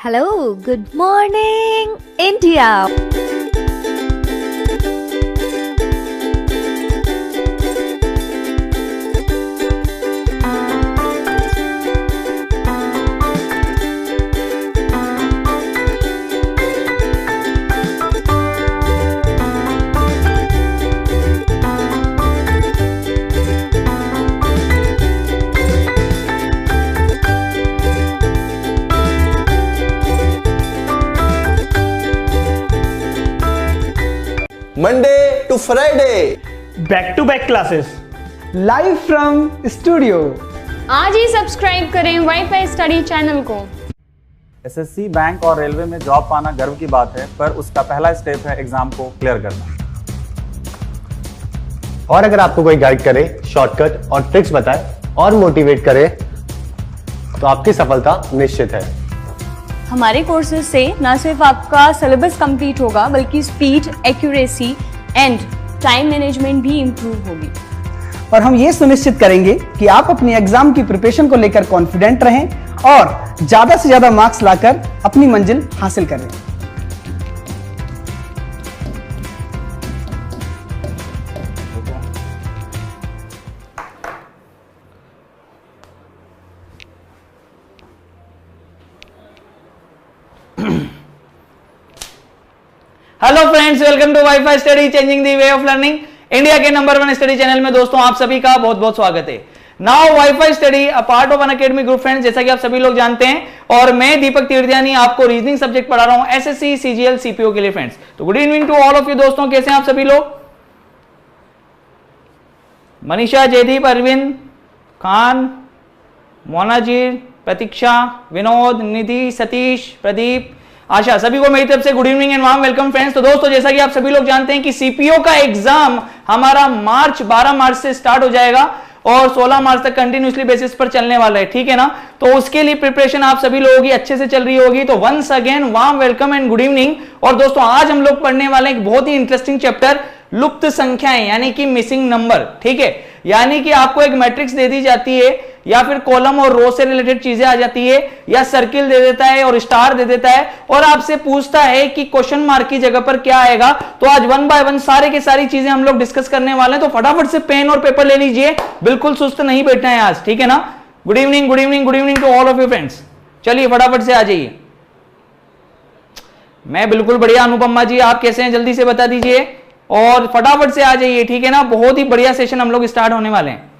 Hello, good morning, India. Monday to Friday, back to back classes live from studio. आज ही subscribe करें WiFi Study channel को। SSC, bank और railway में job पाना गर्व की बात है, पर उसका पहला स्टेप है एग्जाम को क्लियर करना। और अगर आपको कोई गाइड करे, शॉर्टकट और ट्रिक्स बताए और मोटिवेट करे तो आपकी सफलता निश्चित है। हमारे कोर्सेज से न सिर्फ आपका सिलेबस कंप्लीट होगा बल्कि speed, accuracy and time management भी इंप्रूव होगी। और हम ये सुनिश्चित करेंगे कि आप अपनी एग्जाम की प्रिपरेशन को लेकर कॉन्फिडेंट रहें और ज्यादा से ज्यादा मार्क्स लाकर अपनी मंजिल हासिल करें। Hello friends, welcome to WiFi Study changing the way of learning, India के नंबर 1 स्टडी चैनल में दोस्तों आप सभी का बहुत बहुत स्वागत है। Now WiFi Study a part of Unacademy group friends, जैसा कि आप सभी लोग जानते हैं, और मैं दीपक तीर्थयानी आपको रीजनिंग सब्जेक्ट पढ़ा रहा हूं एसएससी, सीजीएल, सीपीओ के लिए फ्रेंड्स। तो good evening to all of you दोस्तों, कैसे हैं आप सभी लोग? मनीषा, जयदीप, अरविंद, खान, मोनाजी, प्रतीक्षा, विनोद, निधि, सतीश, प्रदीप, आशा, सभी को मेरी तरफ से good evening and warm welcome friends. तो दोस्तों जैसा कि आप सभी लोग जानते हैं कि सीपीओ का एग्जाम हमारा 12 मार्च से स्टार्ट हो जाएगा और 16 मार्च तक कंटिन्यूसली बेसिस पर चलने वाला है, ठीक है ना। तो उसके लिए प्रिपरेशन आप सभी लोगों की अच्छे से चल रही होगी। तो once again warm welcome and good evening. और दोस्तों आज हम लोग पढ़ने वाले एक बहुत ही इंटरेस्टिंग चैप्टर, लुप्त संख्याएं यानी कि मिसिंग नंबर, ठीक है। यानी कि आपको एक मैट्रिक्स दे दी जाती है या फिर कॉलम और रो से रिलेटेड चीजें आ जाती है, या सर्किल दे देता है और स्टार दे देता है और आपसे पूछता है कि क्वेश्चन मार्क की जगह पर क्या आएगा। तो आज 1 बाय 1 सारे के सारी चीजें हम लोग डिस्कस करने वाले हैं। तो फटाफट से पेन और पेपर ले लीजिए, बिल्कुल सुस्त नहीं बैठना है आज, ठीक है ना। Good evening, good evening, good evening to all of you friends. चलिए फटाफट से आ जाइए। मैं बिल्कुल बढ़िया, अनुपमा जी आप कैसे हैं जल्दी से बता दीजिए और फटाफट से आ जाइए, ठीक है ना। बहुत ही बढ़िया सेशन हम लोग स्टार्ट होने वाले हैं।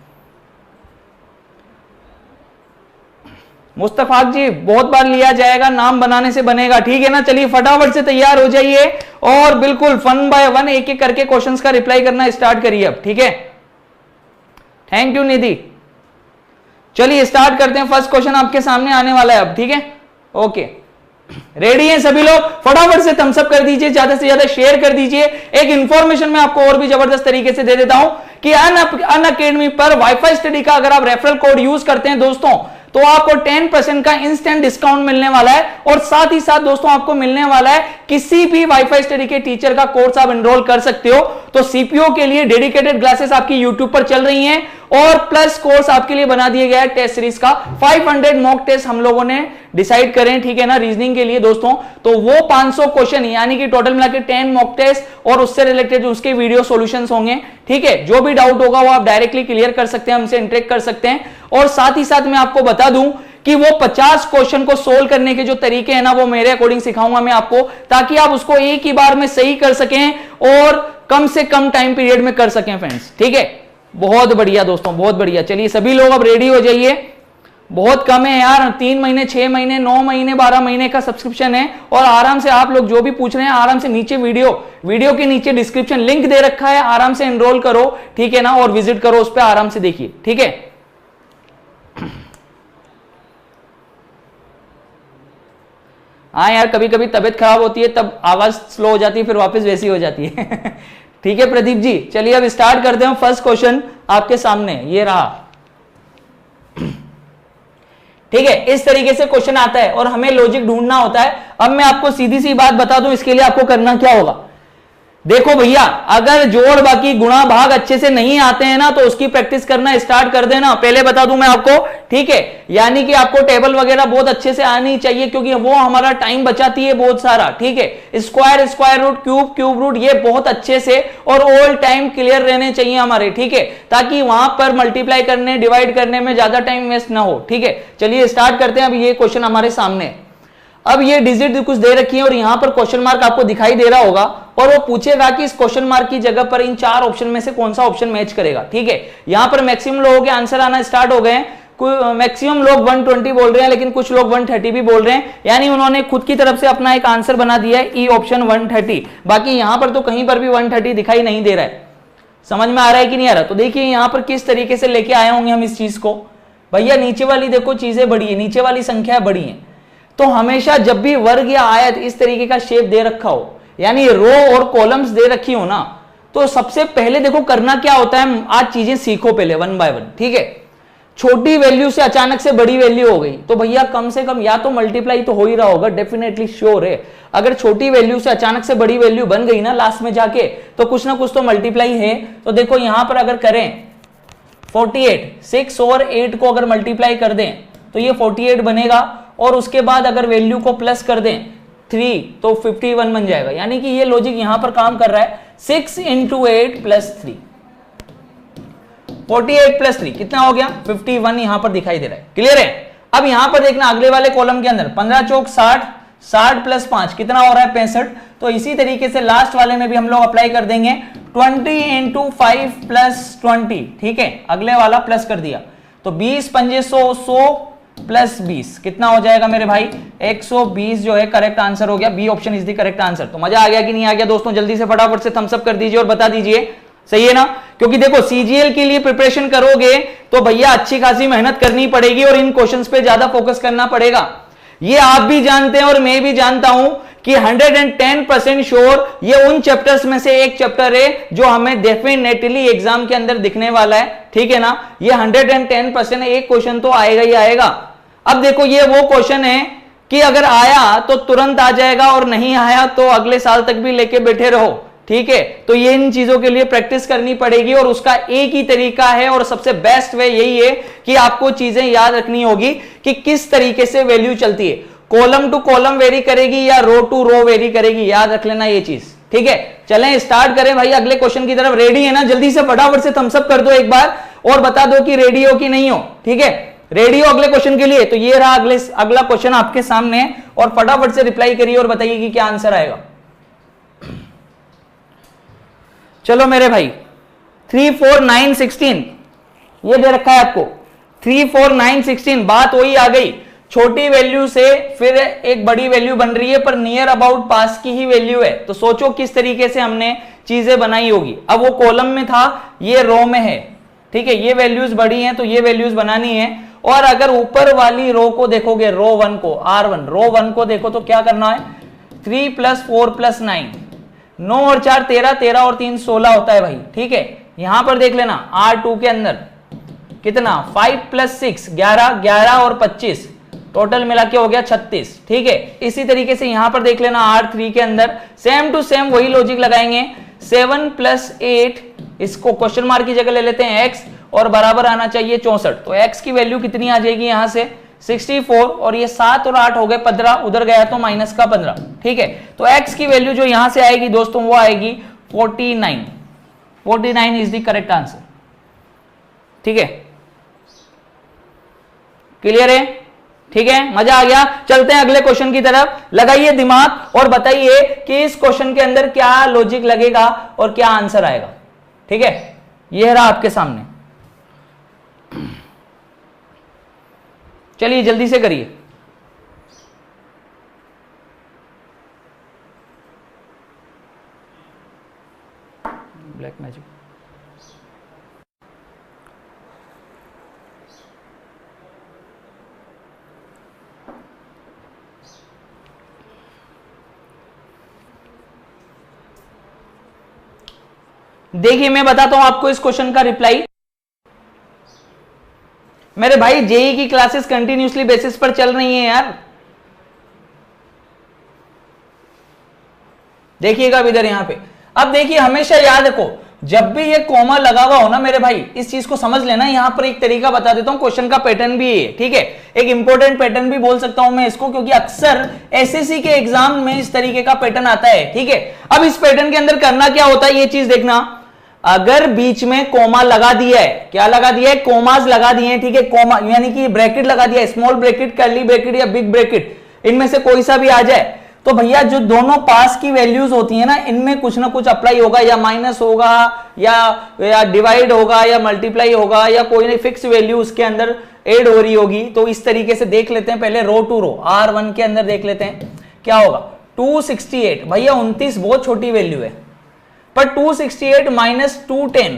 मुस्तफाक जी, बहुत बार लिया जाएगा, नाम बनाने से बनेगा, ठीक है ना। चलिए फटाफट से तैयार हो जाइए और बिल्कुल 1 बाय 1 एक एक करके क्वेश्चंस का रिप्लाई करना स्टार्ट करिए अब, ठीक है। थैंक यू निधि। चलिए स्टार्ट करते हैं। फर्स्ट क्वेश्चन आपके सामने आने वाला है अब, ठीक है। ओके, रेडी हैं सभी लोग? फटाफट से थम्स अप कर दीजिए, ज्यादा से ज्यादा शेयर कर दीजिए। एक इंफॉर्मेशन मैं आपको और भी जबरदस्त तरीके से दे देता हूं कि अनअकैडमी पर वाईफाई स्टडी का अगर आप रेफरल कोड यूज करते हैं दोस्तों तो आपको 10% का इंस्टेंट डिस्काउंट मिलने वाला है। और साथ ही साथ दोस्तों आपको मिलने वाला है किसी भी वाईफाई स्टडी के टीचर का कोर्स आप एनरोल कर सकते हो। तो सीपीओ के लिए डेडिकेटेड क्लासेस आपकी यूट्यूब पर चल रही हैं और प्लस कोर्स आपके लिए बना दिया गया है टेस्ट सीरीज का। 500 मॉक टेस्ट हम लोगों ने डिसाइड करें, ठीक है ना, रीजनिंग के लिए दोस्तों। तो वो 500 क्वेश्चन यानी कि टोटल मिला के 10 मॉक टेस्ट और उससे रिलेटेड उसके वीडियो सॉल्यूशंस होंगे, ठीक है। जो भी डाउट होगा वो आप डायरेक्टली क्लियर कर सकते हैं, हमसे इंटरेक्ट कर सकते हैं। और साथ ही साथ मैं आपको बता दूं कि वो 50 क्वेश्चन को सोल्व करने के जो तरीके हैं ना वो मेरे अकॉर्डिंग सिखाऊंगा मैं आपको, ताकि आप उसको एक ही बार में सही कर सकें और कम से कम टाइम पीरियड में कर सकें फ्रेंड्स, ठीक है। बहुत बढ़िया दोस्तों, बहुत बढ़िया। चलिए सभी लोग अब रेडी हो जाइए। बहुत कम है यार, 3 महीने, 6 महीने, 9 महीने, 12 महीने का सब्सक्रिप्शन है। और आराम से आप लोग जो भी पूछ रहे हैं आराम से नीचे वीडियो के नीचे डिस्क्रिप्शन लिंक दे रखा है, आराम से एनरोल करो, ठीक है ना, और विजिट करो उस पर, आराम से देखिए, ठीक है। हाँ यार, कभी कभी तबीयत खराब होती है तब आवाज स्लो हो जाती है, फिर वापस वैसी हो जाती है। ठीक है प्रदीप जी, चलिए अब स्टार्ट करते हैं। फर्स्ट क्वेश्चन आपके सामने ये रहा, ठीक है। इस तरीके से क्वेश्चन आता है और हमें लॉजिक ढूंढना होता है। अब मैं आपको सीधी सी बात बता दूं, इसके लिए आपको करना क्या होगा देखो भैया, अगर जोड़ बाकी गुणा भाग अच्छे से नहीं आते हैं ना तो उसकी प्रैक्टिस करना स्टार्ट कर देना। पहले बता दूं मैं आपको, ठीक है, यानी कि आपको टेबल वगैरह बहुत अच्छे से आनी चाहिए क्योंकि वो हमारा टाइम बचाती है बहुत सारा, ठीक है। Square, square root, cube, cube root, ये बहुत अच्छे से और ऑल टाइम क्लियर रहने चाहिए हमारे, ठीक है, ताकि वहां पर मल्टीप्लाई करने, डिवाइड करने में ज्यादा टाइम वेस्ट ना हो, ठीक है। चलिए स्टार्ट करते हैं। अब ये क्वेश्चन हमारे सामने है। अब ये डिजिट कुछ दे रखी है और यहां पर क्वेश्चन मार्क आपको दिखाई दे रहा होगा और वो पूछेगा कि इस क्वेश्चन मार्क की जगह पर इन चार ऑप्शन में से कौन सा ऑप्शन मैच करेगा, ठीक है। यहां पर मैक्सिमम लोगों के आंसर आना स्टार्ट हो गए हैं। मैक्सिमम लोग 120 बोल रहे हैं, लेकिन कुछ लोग 130 भी बोल रहे हैं, यानी उन्होंने खुद की तरफ से अपना एक आंसर बना दिया है, ई ऑप्शन 130। बाकी यहां पर तो कहीं पर भी 130 दिखाई नहीं दे रहा है। समझ में आ रहा है कि नहीं आ रहा? तो देखिए यहां पर किस तरीके से लेके आए होंगे हम इस चीज को। भैया नीचे वाली देखो चीजें बड़ी है, नीचे वाली संख्या बड़ी है, तो हमेशा जब भी वर्ग या आयत इस तरीके का शेप दे रखा हो, यानी रो और कॉलम्स दे रखी हो ना, तो सबसे पहले देखो करना क्या होता है। आज चीजें सीखो पहले 1 बाय 1, ठीक है। छोटी वैल्यू से अचानक से बड़ी वैल्यू हो गई तो भैया कम से कम या तो मल्टीप्लाई तो हो ही रहा होगा, डेफिनेटली श्योर है। अगर छोटी वैल्यू से अचानक से बड़ी वैल्यू बन गई ना लास्ट में जाके, तो कुछ ना कुछ तो मल्टीप्लाई है। तो देखो यहां पर अगर करें 48, 6 और 8 को अगर मल्टीप्लाई कर दें तो ये 48 बनेगा, और उसके बाद अगर वैल्यू को प्लस कर दें 3 तो 51 बन जाएगा। यानी कि ये लॉजिक यहां पर काम कर रहा है। 6 × 8 + 3, 48 + 3 कितना हो गया? 51 यहां पर दिखाई दे रहा है। क्लियर है? अब यहां पर देखना अगले वाले कॉलम के अंदर 15 चौक 60, 60 + 5 कितना हो रहा है? 65। तो इसी तरीके से लास्ट वाले में भी हम लोग अप्लाई कर देंगे 20 × 5 + 20, ठीक है। अगले वाला प्लस कर दिया तो 20 पंजे 100, 100 + 20 कितना हो जाएगा मेरे भाई? 120 जो है करेक्ट आंसर हो गया। B option is the correct answer. तो मजा आ गया कि नहीं आ गया दोस्तों? जल्दी से फटाफट से थम्स अप कर दीजिए और बता दीजिए, सही है ना? क्योंकि देखो सीजीएल के लिए प्रिपरेशन करोगे तो भैया अच्छी खासी मेहनत करनी पड़ेगी और इन क्वेश्चंस पे ज्यादा फोकस करना पड़ेगा। ये आप भी जानते हैं और मैं भी जानता हूं कि 110% श्योर ये उन चैप्टर्स में से एक चैप्टर है जो हमें डेफिनेटली एग्जाम के अंदर दिखने वाला है, ठीक है ना? ये 110% एक क्वेश्चन तो आएगा ही आएगा। अब देखो ये वो क्वेश्चन है कि अगर आया तो तुरंत आ जाएगा और नहीं आया तो अगले साल तक भी लेके बैठे रहो, ठीक है। तो ये इन चीजों के लिए प्रैक्टिस करनी पड़ेगी और उसका एक ही तरीका है और सबसे बेस्ट वे यही है कि आपको चीजें याद रखनी होगी कि किस तरीके से वैल्यू चलती है। कॉलम टू कॉलम वेरी करेगी या रो टू रो वेरी करेगी, याद रख लेना ये चीज, ठीक है। चलें स्टार्ट करें भाई अगले क्वेश्चन की तरफ। रेडी है ना? जल्दी से फटाफट से थम्स अप कर दो एक बार और बता दो कि रेडी हो कि नहीं हो, ठीक है। रेडी हो अगले क्वेश्चन के लिए? तो ये रहा अगला क्वेश्चन आपके सामने और फटाफट से रिप्लाई करिए और बताइए कि क्या आंसर आएगा। चलो मेरे भाई 3, 4, 9, 16 ये दे रखा है आपको। 3, 4, 9, 16 बात वही आ गई। छोटी वैल्यू से फिर एक बड़ी वैल्यू बन रही है पर नियर अबाउट पास की ही वैल्यू है। तो सोचो किस तरीके से हमने चीजें बनाई होगी। अब वो कॉलम में था, ये रो में है, ठीक है। ये वैल्यूज बड़ी हैं तो ये वैल्यूज बनानी है। और अगर ऊपर वाली रो को देखोगे, रो 1 को, R1 रो 1 को देखो तो क्या करना है? 3 + 4 + 9, 9 और 4 13, 13 और 3 16 होता है भाई, ठीक है। यहां पर देख लेना R2 के अंदर कितना? 5 + 6 11, 11 और 25 टोटल मिला के हो गया 36, ठीक है। इसी तरीके से यहां पर देख लेना R3 के अंदर सेम टू सेम वही लॉजिक लगाएंगे। 7 + 8 इसको क्वेश्चन मार्क की जगह ले लेते हैं x और बराबर आना चाहिए 64। तो x की वैल्यू कितनी आ जाएगी यहां से? 64 और ये 7 और 8 हो गए 15, उधर गया तो माइनस का 15, ठीक है। तो x की वैल्यू जो यहां से आएगी दोस्तों वो आएगी 49। 49 इज द करेक्ट आंसर, ठीक है। क्लियर है? ठीक है, मजा आ गया। चलते हैं अगले क्वेश्चन की तरफ। लगाइए दिमाग और बताइए कि इस क्वेश्चन के अंदर क्या लॉजिक लगेगा और क्या आंसर आएगा, ठीक है। यह रहा आपके सामने। चलिए जल्दी से करिए। ब्लैक मैजिक देखिए मैं बताता हूं आपको इस क्वेश्चन का रिप्लाई। मेरे भाई जेई की क्लासेस कंटिन्यूसली बेसिस पर चल रही हैं यार। देखिएगा इधर यहां पे अब देखिए हमेशा याद रखो, जब भी ये कॉमा लगा हुआ हो ना मेरे भाई, इस चीज को समझ लेना। यहां पर एक तरीका बता देता हूं, क्वेश्चन का पैटर्न भी है, ठीक है, एक इंपॉर्टेंट पैटर्न भी बोल सकता हूं मैं इसको, क्योंकि अक्सर एसएससी के एग्जाम में इस तरीके का पैटर्न आता है, ठीक है। अब इस पैटर्न के अंदर करना क्या होता है, ये चीज देखना, अगर बीच में कोमा लगा दिया है, क्या लगा दिया है, कोमास लगा दिए हैं, ठीक है, कोमा यानी कि ब्रैकेट लगा दिया है, स्मॉल ब्रैकेट, कर्ली ब्रैकेट या बिग ब्रैकेट, इनमें से कोई सा भी आ जाए, तो भैया जो दोनों पास की वैल्यूज होती है ना, इनमें कुछ ना कुछ अप्लाई होगा, या माइनस होगा या डिवाइड होगा या मल्टीप्लाई होगा, या कोई नहीं फिक्स वैल्यू उसके अंदर ऐड हो रही होगी। तो इस तरीके से देख लेते हैं पहले रो टू रो, R1 के अंदर देख लेते हैं क्या होगा। 268 भैया 29 बहुत छोटी वैल्यू है, पर 268 माइनस 210,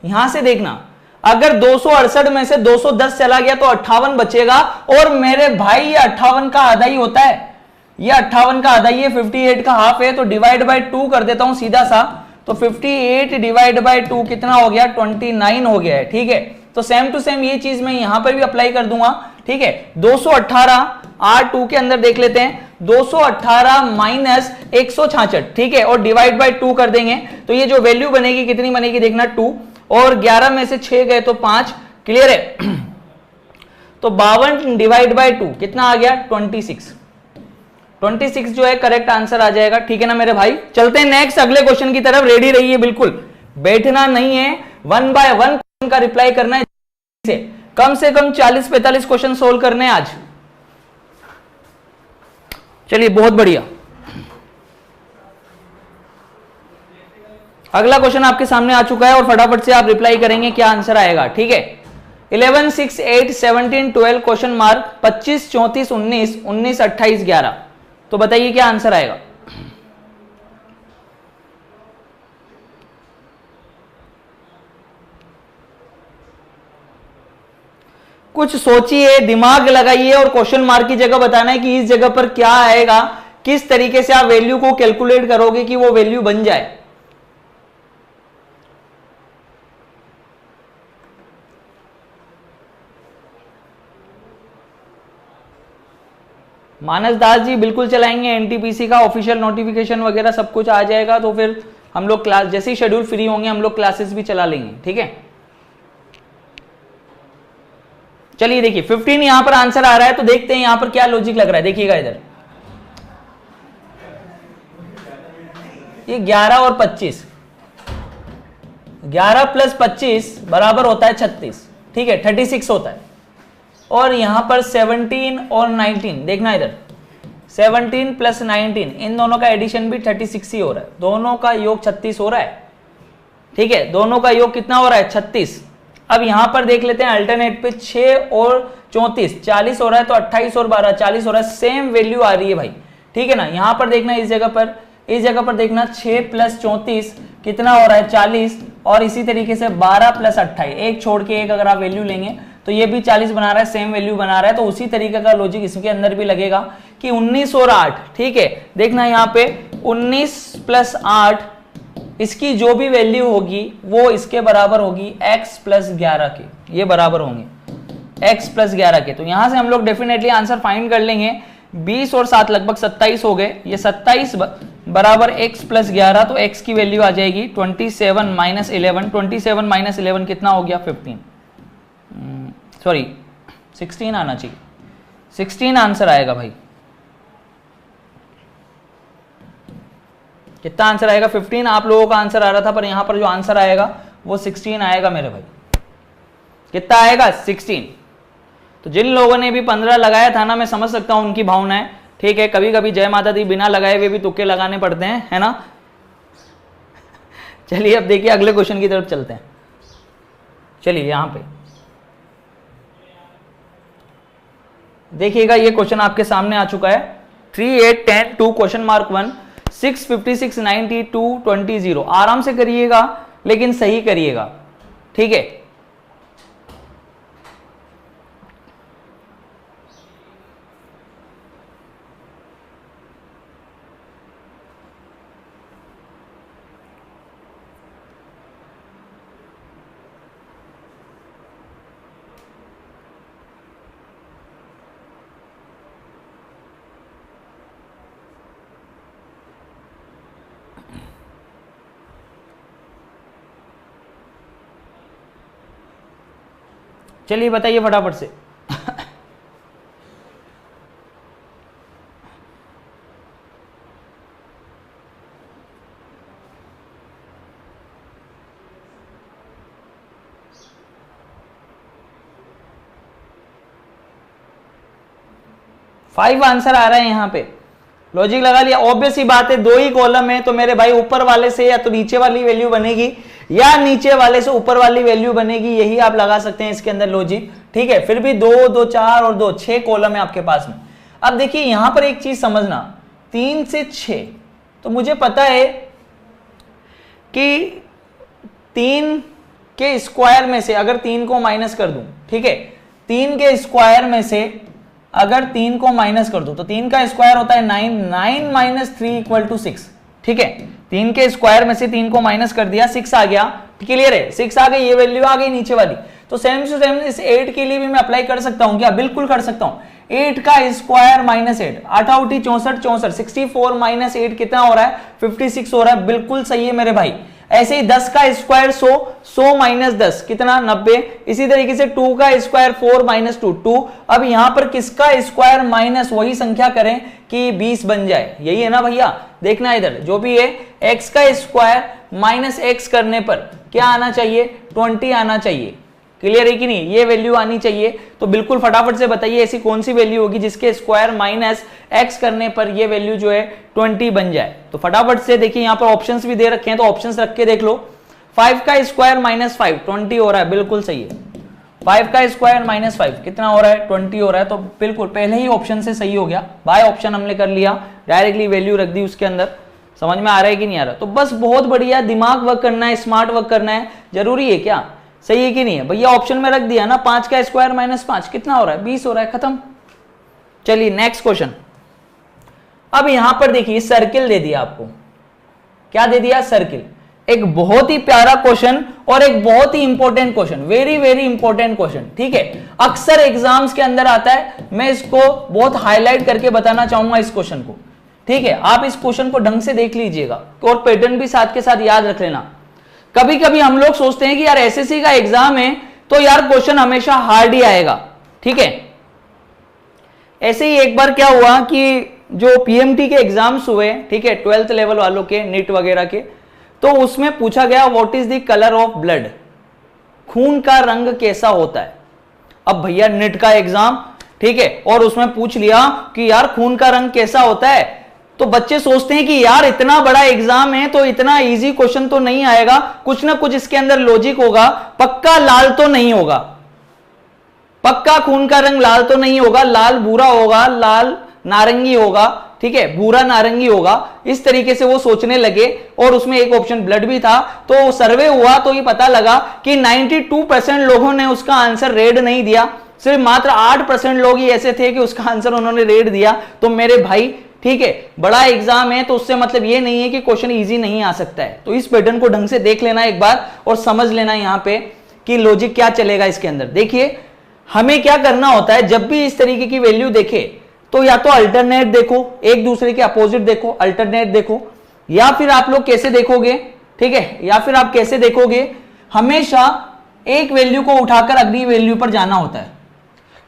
यहां से देखना, अगर 268 में से 210 चला गया तो 58 बचेगा, और मेरे भाई ये 58 का आधा ही होता है, ये 58 का आधा ही है, 58 का हाफ है, तो डिवाइड बाय 2 कर देता हूं सीधा सा, तो 58 डिवाइड बाय 2 कितना हो गया, 29 हो गया है, ठीक है। तो सेम टू सेम ये चीज मैं यहां पर भी अप्लाई कर दूंगा, ठीक है। 218 R2 के अंदर देख लेते हैं, 218 माइनस 166, ठीक है, और डिवाइड बाय 2 कर देंगे, तो ये जो वैल्यू बनेगी कितनी बनेगी देखना, 2, और 11 में से 6 गए तो 5, क्लियर है। तो 52 डिवाइड बाय 2 कितना आ गया, 26 जो है करेक्ट आंसर आ जाएगा, ठीक है ना मेरे भाई। चलते हैं नेक्स्ट अगले क्वेश्चन की तरफ, रेडी रहिए, बिल्कुल बैठना नहीं है, 1 बाय 1 क्वेश्चन का रिप्लाई करना है, से कम 40-45 क्वेश्चन सोल्व करने हैं आज। चलिए बहुत बढ़िया, अगला क्वेश्चन आपके सामने आ चुका है और फटाफट से आप रिप्लाई करेंगे क्या आंसर आएगा, ठीक है। 11, 6, 8, 17, 12 क्वेश्चन मार्क, 25, 34, 19, 19, 28, 11, तो बताइए क्या आंसर आएगा। कुछ सोचिए, दिमाग लगाइए, और क्वेश्चन मार्क की जगह बताना है कि इस जगह पर क्या आएगा, किस तरीके से आप वैल्यू को कैलकुलेट करोगे कि वो वैल्यू बन जाए। मानस दास जी बिल्कुल चलाएंगे, एनटीपीसी का ऑफिशियल नोटिफिकेशन वगैरह सब कुछ आ जाएगा, तो फिर हम लोग क्लास जैसे ही शेड्यूल फ्री होंगे हम लोग क्लासेस भी चला लेंगे, ठीक है। चलिए देखिए 15 यहां पर आंसर आ रहा है, तो देखते हैं यहां पर क्या लॉजिक लग रहा है, देखिएगा इधर, ये 11 और 25, 11 प्लस 25 बराबर होता है 36, ठीक है, 36 होता है, और यहां पर 17 और 19 देखना इधर, 17 प्लस 19 इन दोनों का एडिशन भी 36 ही हो रहा है, दोनों का योग 36 हो रहा है, ठीक है, दोनों का योग कितना हो रहा है, 36। अब यहां पर देख लेते हैं अल्टरनेट पे, 6 और 34 40 हो रहा है, तो 28 और 12 40 हो रहा है, सेम वैल्यू आ रही है भाई, ठीक है ना। यहां पर देखना इस जगह पर देखना 6 प्लस 34 कितना हो रहा है 40, और इसी तरीके से 12 प्लस 28, एक छोड़ के एक अगर आप वैल्यू लेंगे तो ये भी 40 बना रहा है, सेम वैल्यू बना रहा है, तो उसी तरीके का लॉजिक इसके अंदर भी लगेगा कि 19 और 8, ठीक है, देखना यहाँ पे 19 प्लस 8, इसकी जो भी वैल्यू होगी वो इसके बराबर होगी x प्लस 11 के, ये बराबर होंगे x प्लस 11 के। तो यहां से हम लोग डेफिनेटली आंसर फाइंड कर लेंगे, 20 और 7 लगभग 27 हो गए, ये 27 बराबर x प्लस 11, तो x की वैल्यू आ जाएगी 27 माइनस 11, 27 माइनस 11 कितना हो गया 15, सॉरी 16 आना चाहिए, 16 आंसर आएगा भाई, कितना आंसर आएगा 15 आप लोगों का आंसर आ रहा था, पर यहां पर जो आंसर आएगा वो 16 आएगा मेरे भाई, कितना आएगा 16। तो जिन लोगों ने भी 15 लगाया था ना, मैं समझ सकता हूं उनकी भावनाएं, ठीक है, कभी कभी जय माता दी बिना लगाए हुए भी तुक्के लगाने पड़ते हैं, है ना। चलिए अब देखिए अगले क्वेश्चन की तरफ चलते हैं, चलिए यहां पे देखिएगा, ये क्वेश्चन आपके सामने आ चुका है, 3, 8, 10, 2 क्वेश्चन मार्क 1, 6, 56, 90, 2, 20, 0, आराम से करिएगा लेकिन सही करिएगा, ठीक है। चलिए बताइए फटाफट से। फाइव आंसर आ रहा है यहां पे, लॉजिक लगा लिया। ऑब्वियस ही बात है, दो ही कॉलम है तो मेरे भाई ऊपर वाले से या तो नीचे वाली वैल्यू बनेगी या नीचे वाले से ऊपर वाली वैल्यू बनेगी, यही आप लगा सकते हैं इसके अंदर लॉजिक। ठीक है, फिर भी 2 2 4 और 2 6 कॉलम है आपके पास में। अब देखिए यहां पर एक चीज समझना, 3 से 6 तो मुझे पता है कि 3 के स्क्वायर में से अगर 3 को माइनस कर दूं, ठीक है, 3 के स्क्वायर में से अगर 3 को माइनस कर दो तो 3 का स्क्वायर होता है 9, 9 माइनस 3 इक्वल टू 6। ठीक है, 3 के स्क्वायर में से 3 को माइनस कर दिया, 6 आ गया। क्लियर है, 6 आ गई, ये वैल्यू आ गई नीचे वाली। तो सेम टू सेम इस 8 के लिए भी मैं अप्लाई कर सकता हूं क्या? बिल्कुल कर सकता हूं। 8 का स्क्वायर माइनस 8, 8 8 64 64, 64 माइनस 8 कितना हो रहा है? 56 हो रहा है। बिल्कुल सही है मेरे भाई। ऐसे ही 10 का स्क्वायर 100, 100 माइनस 10 कितना? 90। इसी तरीके से 2 का स्क्वायर 4 माइनस 2, 2। अब यहां पर किसका स्क्वायर माइनस वही संख्या करें कि 20 बन जाए, यही है ना भैया? देखना इधर जो भी है, x का स्क्वायर माइनस x करने पर क्या आना चाहिए? 20 आना चाहिए। क्लियर है कि नहीं? ये वैल्यू आनी चाहिए। तो बिल्कुल फटाफट से बताइए ऐसी कौन सी वैल्यू होगी जिसके स्क्वायर माइनस x करने पर ये वैल्यू जो है 20 बन जाए। तो फटाफट से देखिए, यहां पर ऑप्शंस भी दे रखे हैं तो ऑप्शंस रख के देख लो। 5 का स्क्वायर माइनस 5 20 हो रहा है, बिल्कुल सही है। 5 का स्क्वायर माइनस 5 कितना हो रहा है? 20 हो रहा है। तो बिल्कुल पहले ही ऑप्शन से सही हो गया, बाय ऑप्शन हमने कर लिया, डायरेक्टली वैल्यू रख दी उसके अंदर। समझ में आ रहा है कि नहीं आ रहा? तो बस बहुत बढ़िया, दिमाग वर्क करना है, स्मार्ट वर्क करना है। जरूरी है क्या? सही है कि नहीं है भैया? ऑप्शन में रख दिया ना, 5 का स्क्वायर माइनस 5 कितना हो रहा है? 20 हो रहा है, खत्म। चलिए नेक्स्ट क्वेश्चन। अब यहां पर देखिए सर्किल दे दिया आपको। क्या दे दिया? सर्किल। एक बहुत ही प्यारा क्वेश्चन और एक बहुत ही important question, very very important question. ठीक है, अक्सर एग्जाम्स के अंदर आता है, मैं इसको बहुत हाईलाइट करके बताना चाहूंगा इस क्वेश्चन को। ठीक है, आप इस क्वेश्चन को ढंग से देख लीजिएगा और पैटर्न भी साथ के साथ याद रख लेना। कभी कभी हम लोग सोचते हैं कि यार एसएससी का एग्जाम है तो यार क्वेश्चन हमेशा हार्ड ही आएगा। ठीक है, ऐसे ही एक बार क्या हुआ कि जो पीएमटी के एग्जाम्स हुए, ठीक है, 12th लेवल वालों के, नीट वगैरह के, तो उसमें पूछा गया what is the colour of blood, खून का रंग कैसा होता है। अब भैया नीट का एग्जाम, ठीक है, और उसमें पूछ लिया कि यार खून का रंग कैसा होता है, तो बच्चे सोचते हैं कि यार इतना बड़ा एग्जाम है तो इतना इजी क्वेश्चन तो नहीं आएगा, कुछ ना कुछ इसके अंदर लॉजिक होगा, पक्का लाल तो नहीं होगा, पक्का खून का रंग लाल तो नहीं होगा, लाल भूरा होगा, लाल नारंगी होगा, ठीक है, भूरा नारंगी होगा। इस तरीके से वो सोचने लगे और उसमें एक ऑप्शन ब्लड भी था। तो सर्वे हुआ तो ये पता लगा कि 92% लोगों ने उसका आंसर रेड नहीं दिया, सिर्फ मात्र 8% लोग ही ऐसे थे कि उसका आंसर उन्होंने रेड दिया। तो मेरे भाई, ठीक है, बड़ा एग्जाम है तो उससे मतलब ये नहीं है कि क्वेश्चन इजी नहीं आ सकता है। तो इस पैटर्न को ढंग से देख लेना एक बार और समझ लेना यहां पे कि लॉजिक क्या चलेगा इसके अंदर। देखिए हमें क्या करना होता है, जब भी इस तरीके की वैल्यू देखे तो या तो अल्टरनेट देखो, एक दूसरे के अपोजिट देखो, अल्टरनेट देखो, या फिर आप लोग कैसे देखोगे, ठीक है, या फिर आप कैसे देखोगे, हमेशा एक वैल्यू को उठाकर अगली वैल्यू पर जाना होता है।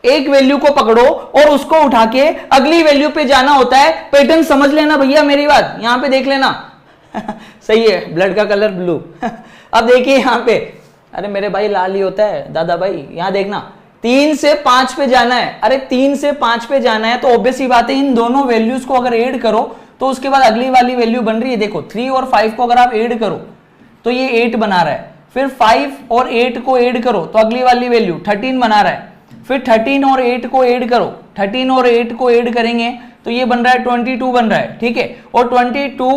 एक वैल्यू को पकड़ो और उसको उठा के अगली वैल्यू पे जाना होता है। पैटर्न समझ लेना भैया, मेरी बात यहां पे देख लेना। सही है, ब्लड का कलर ब्लू। अब देखिए यहां पे, अरे मेरे भाई लाल ही होता है दादा भाई, यहां देखना 3 से 5 पे जाना है। अरे 3 से 5 पे जाना है तो ऑब्वियस ही बात है, इन दोनों वैल्यूज को अगर ऐड करो तो उसके बाद अगली वाली वैल्यू बन रही है। देखो 3 और 5 को अगर आप ऐड करो तो ये 8 बना रहा है, फिर 5 और 8 को ऐड करो तो अगली वाली वैल्यू 13 बना रहा है, फिर 13 और 8 को ऐड करो, 13 और 8 को ऐड करेंगे तो ये बन रहा है 22 बन रहा है। ठीक है, और 22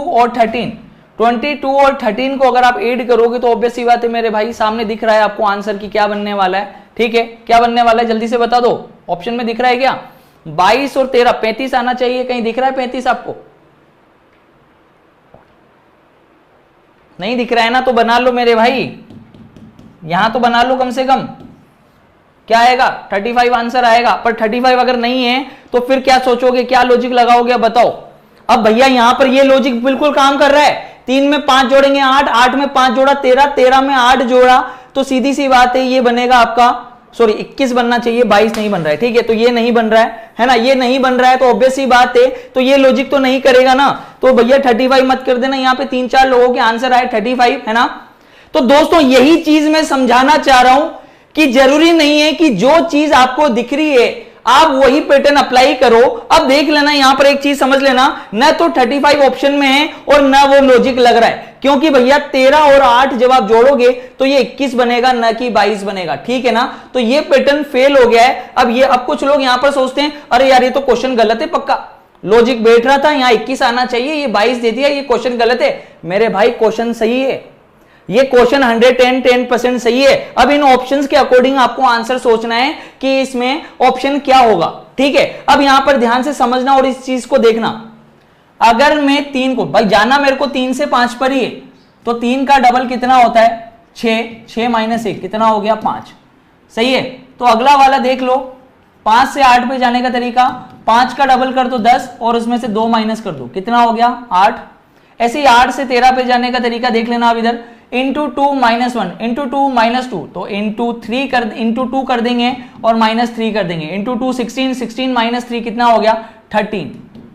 और 13 को अगर आप ऐड करोगे तो ऑब्वियस ही बात है मेरे भाई, सामने दिख रहा है आपको आंसर की क्या बनने वाला है। ठीक है, क्या बनने वाला है जल्दी से बता दो, ऑप्शन में दिख रहा है क्या? 22 और 13, 35 आना चाहिए। कहीं दिख रहा है 35 आपको? नहीं दिख रहा है ना, तो बना लो मेरे भाई, यहां तो बना लो कम से कम। क्या आएगा? 35 आंसर आएगा। पर 35 अगर नहीं है तो फिर क्या सोचोगे, क्या लॉजिक लगाओगे बताओ। अब भैया यहां पर ये लॉजिक बिल्कुल काम कर रहा है। 3 में 5 जोड़ेंगे 8, 8 में 5 जोड़ा 13, 13 में 8 जोड़ा तो सीधी सी बात है ये बनेगा आपका सॉरी 21 बनना चाहिए, 22 नहीं बन रहा है, ठीक है। तो ये नहीं बन रहा है ना, ये नहीं बन रहा है, तो ऑब्वियस सी बात है, तो ये लॉजिक तो नहीं करेगा ना। तो भैया 35 मत कर देना, यहाँ पे 3-4 लोगों के आंसर आए 35, है ना। तो दोस्तों यही चीज मैं समझाना चाह रहा हूं कि जरूरी नहीं है कि जो चीज आपको दिख रही है आप वही पैटर्न अप्लाई करो। अब देख लेना, यहां पर एक चीज समझ लेना, न तो 35 ऑप्शन में है और न वो लॉजिक लग रहा है, क्योंकि भैया 13 और 8 जब आप जोड़ोगे तो ये 21 बनेगा, न कि 22 बनेगा, ठीक है ना। तो ये पैटर्न फेल हो गया है। अब कुछ लोग यहां पर सोचते हैं अरे यार ये तो क्वेश्चन गलत है, पक्का लॉजिक बैठ रहा था, यहां 21 आना चाहिए, ये 22 दे दिया, ये क्वेश्चन गलत है। मेरे भाई क्वेश्चन सही है, ये क्वेश्चन 110% सही है। अब इन ऑप्शंस के अकॉर्डिंग आपको आंसर सोचना है कि इसमें ऑप्शन क्या होगा, ठीक है। अब यहां पर ध्यान से समझना और इस चीज को देखना। अगर मैं 3 को, भाई जाना मेरे को 3 से 5 पर ही है, तो 3 का डबल कितना होता है 6 माइनस 1 कितना हो गया 5, सही है। तो अगला वाला देख लो, 5 से 8 पे जाने का तरीका, 5 का डबल कर दो 10 और उसमें से 2 माइनस कर दो, कितना हो गया 8। ऐसे ही 8 से 13 पे जाने का तरीका देख लेना। अब इधर इंटू 2 माइनस 1 इंटू 2 माइनस 2, तो इंटू 2 कर देंगे और माइनस 3 कर देंगे, इंटू 2 16 माइनस 3 कितना हो गया 13,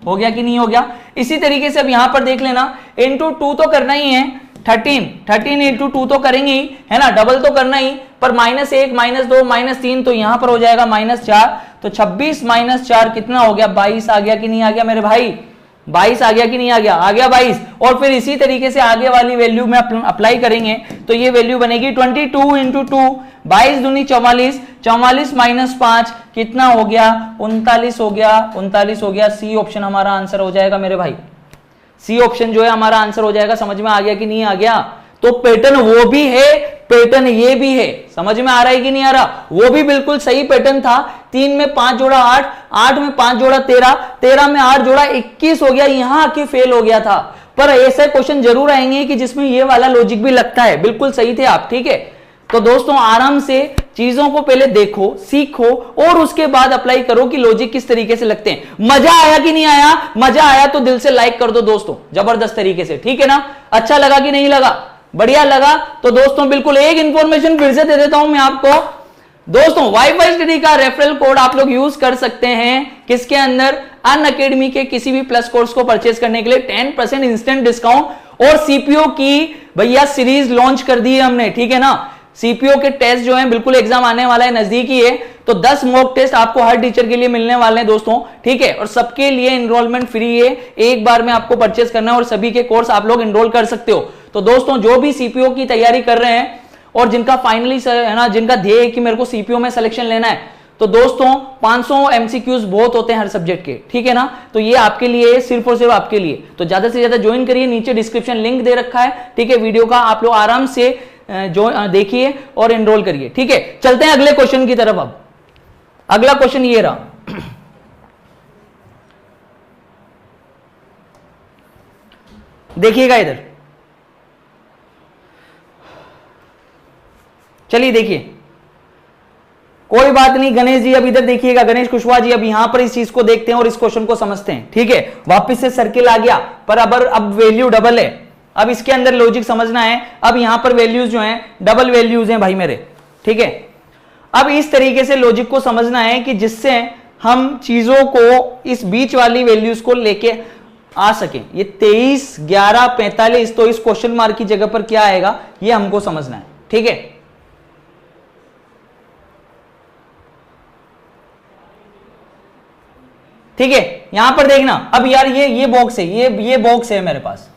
हो गया कि नहीं हो गया। इसी तरीके से अब यहां पर देख लेना, इंटू 2 तो करना ही है, 13 इंटू 2 तो करेंगे ही, है ना, डबल तो करना ही, पर माइनस 1 माइनस 2 माइनस 3, तो यहां पर हो जाएगा माइनस 4, तो 26 माइनस 4 कितना हो गया 22 आ गया कि नहीं आ गया मेरे भाई, 22 आ गया कि नहीं आ गया, आ गया 22। और फिर इसी तरीके से आगे वाली वैल्यू में अप्लाई करेंगे तो ये वैल्यू बनेगी 22 इंटू 2, 22 दूनी 44, 44 माइनस 5 कितना हो गया 39 हो गया, 39 हो गया। सी ऑप्शन हमारा आंसर हो जाएगा मेरे भाई, सी ऑप्शन जो है हमारा आंसर हो जाएगा। समझ में आ गया कि नहीं आ गया। तो पैटर्न वो भी है, पैटर्न ये भी है, समझ में आ रहा है कि नहीं आ रहा। वो भी बिल्कुल सही पैटर्न था, 3 में 5 जोड़ा 8, 8 में 5 जोड़ा 13, 13 में 8 जोड़ा 21 हो गया, यहां आके फेल हो गया था। पर ऐसे क्वेश्चन जरूर आएंगे कि जिसमें ये वाला लॉजिक भी लगता है, बिल्कुल सही थे आप, ठीक है। तो दोस्तों आराम से चीजों को पहले देखो, सीखो और उसके बाद अप्लाई करो कि लॉजिक किस तरीके से लगते हैं। मजा आया कि नहीं आया, मजा आया तो दिल से लाइक कर दो दोस्तों, जबरदस्त तरीके से, ठीक है ना। अच्छा लगा कि नहीं लगा, बढ़िया लगा। तो दोस्तों बिल्कुल एक इंफॉर्मेशन फिर से दे देता हूं मैं आपको दोस्तों, वाईफाई स्टडी का रेफरल कोड आप लोग यूज कर सकते हैं किसके अंदर, अनअकैडमी के किसी भी प्लस कोर्स को परचेज करने के लिए 10% इंस्टेंट डिस्काउंट। और सीपीओ की भैया सीरीज लॉन्च कर दी है हमने, ठीक है ना। सीपीओ के टेस्ट जो है बिल्कुल एग्जाम आने वाला है, नजदीकी है, तो 10 मॉक टेस्ट आपको हर टीचर के लिए मिलने वाले हैं दोस्तों, ठीक है। और सबके लिए एनरोलमेंट फ्री है, एक बार में आपको परचेज करना है और सभी के कोर्स आप लोग एनरोल कर सकते हो। तो दोस्तों जो भी सीपीओ की तैयारी कर रहे हैं और जिनका फाइनली है ना, जिनका ध्येय है कि मेरे को सीपीओ में सिलेक्शन लेना है, तो दोस्तों 500 एमसीक्यूज बहुत होते हैं हर सब्जेक्ट के, ठीक है ना। तो ये आपके लिए, सिर्फ और सिर्फ आपके लिए, तो ज्यादा से ज्यादा ज्वाइन करिए, नीचे डिस्क्रिप्शन लिंक दे रखा है, ठीक है, वीडियो का, आप लोग आराम से जो देखिए और एनरोल करिए, ठीक है। चलते हैं अगले क्वेश्चन की तरफ। अब अगला क्वेश्चन ये रहा, देखिएगा इधर, चलिए देखिए, कोई बात नहीं गणेश जी, अब इधर देखिएगा, गणेश कुशवाहा जी, अब यहां पर इस चीज को देखते हैं और इस क्वेश्चन को समझते हैं, ठीक है। वापस से सर्किल आ गया, पर अब वैल्यू डबल है, अब इसके अंदर लॉजिक समझना है। अब यहां पर वैल्यूज जो हैं डबल वैल्यूज हैं भाई मेरे, ठीक है। अब इस तरीके से लॉजिक को समझना है कि जिससे हम चीजों को इस बीच वाली वैल्यूज को लेके आ सके। ये 23, 11, 45, तो इस क्वेश्चन मार्क की जगह पर क्या आएगा ये हमको समझना है, ठीक है। ठीक है, यहां पर देखना, अब यार ये बॉक्स है, ये बॉक्स है मेरे पास,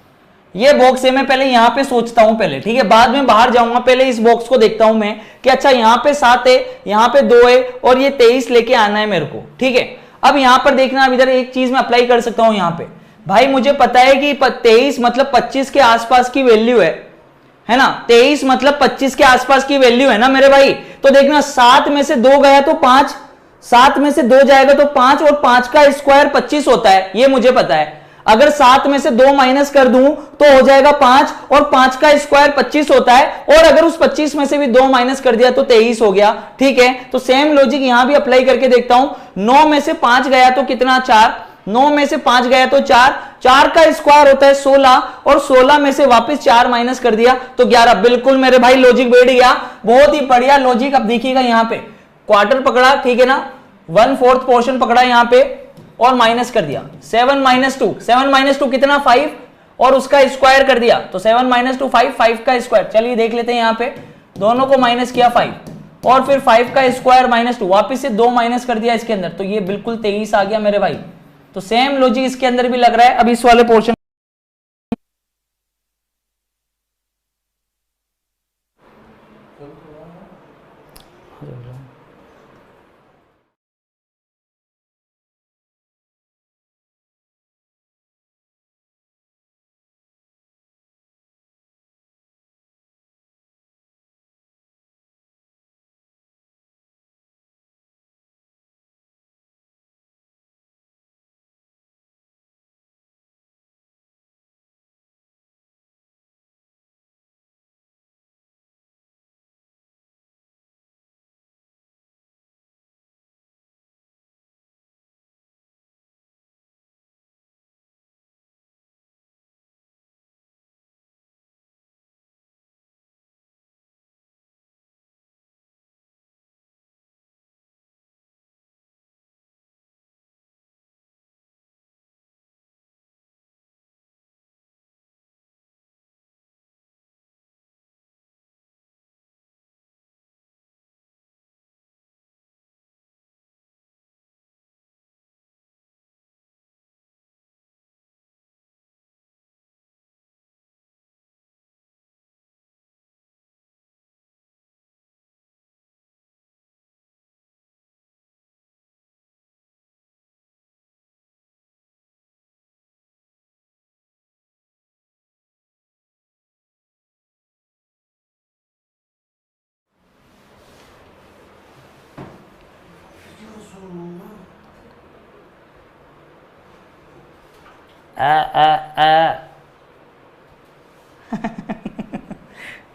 ये बॉक्स है, मैं पहले यहां पे सोचता हूं पहले, ठीक है, बाद में बाहर जाऊंगा, पहले इस बॉक्स को देखता हूं मैं कि अच्छा यहां पे 7 है, यहां पे 2 है और ये 23 लेके आना है मेरे को, ठीक है। अब यहां पर देखना, अब इधर एक चीज मैं अप्लाई कर सकता हूं यहां पे, भाई मुझे पता है कि 23 मतलब 25 के आसपास की वैल्यू है ना, 23 मतलब 25 के आसपास की वैल्यू है ना मेरे भाई। तो देखना 7 में से 2 गया तो 5, 7 में से 2 जाएगा तो 5, और 5 का स्क्वायर 25 होता है, ये मुझे पता है। अगर 7 में से 2 माइनस कर दूं तो हो जाएगा 5, और 5 का स्क्वायर 25 होता है, और अगर उस 25 में से भी 2 माइनस कर दिया तो 23 हो गया, ठीक है। तो सेम लॉजिक यहां भी अप्लाई करके देखता हूं। 9 में से 5 गया तो कितना 4, 9 में से 5 गया तो 4, 4 का स्क्वायर होता है 16, और 16 में से वापस 4 माइनस कर दिया तो 11। बिल्कुल मेरे भाई लॉजिक बैठ गया, बहुत ही बढ़िया लॉजिक। अब देखिएगा यहां पे क्वार्टर पकड़ा, ठीक है ना, 1/4 पोर्शन पकड़ा यहां पे और माइनस कर दिया। 7 - 2, 7 - 2 कितना 5 और उसका स्क्वायर कर दिया, तो 7 - 2 5, 5 का स्क्वायर। चलिए देख लेते हैं यहां पे, दोनों को माइनस किया 5 और फिर 5 का स्क्वायर -2, वापस से 2 माइनस कर दिया इसके अंदर, तो ये बिल्कुल 23 आ गया मेरे भाई। तो सेम लॉजिक इसके अंदर भी लग रहा है। अब इस वाले पोर्शन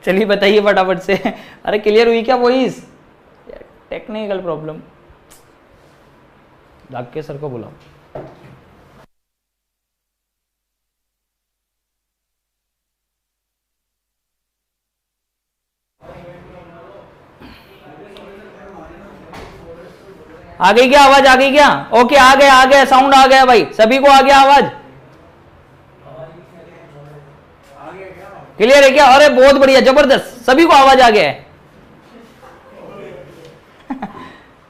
चलिए बताइए फटाफट से। अरे क्लियर हुई क्या वॉइस? टेक्निकल प्रॉब्लम, डाके सर को बुलाओ। आ गई क्या आवाज? आ गई क्या? ओके, आ गया साउंड आ गया भाई, सभी को आ गया आवाज? क्लियर है क्या? अरे बहुत बढ़िया, जबरदस्त, सभी को आवाज आ गया है।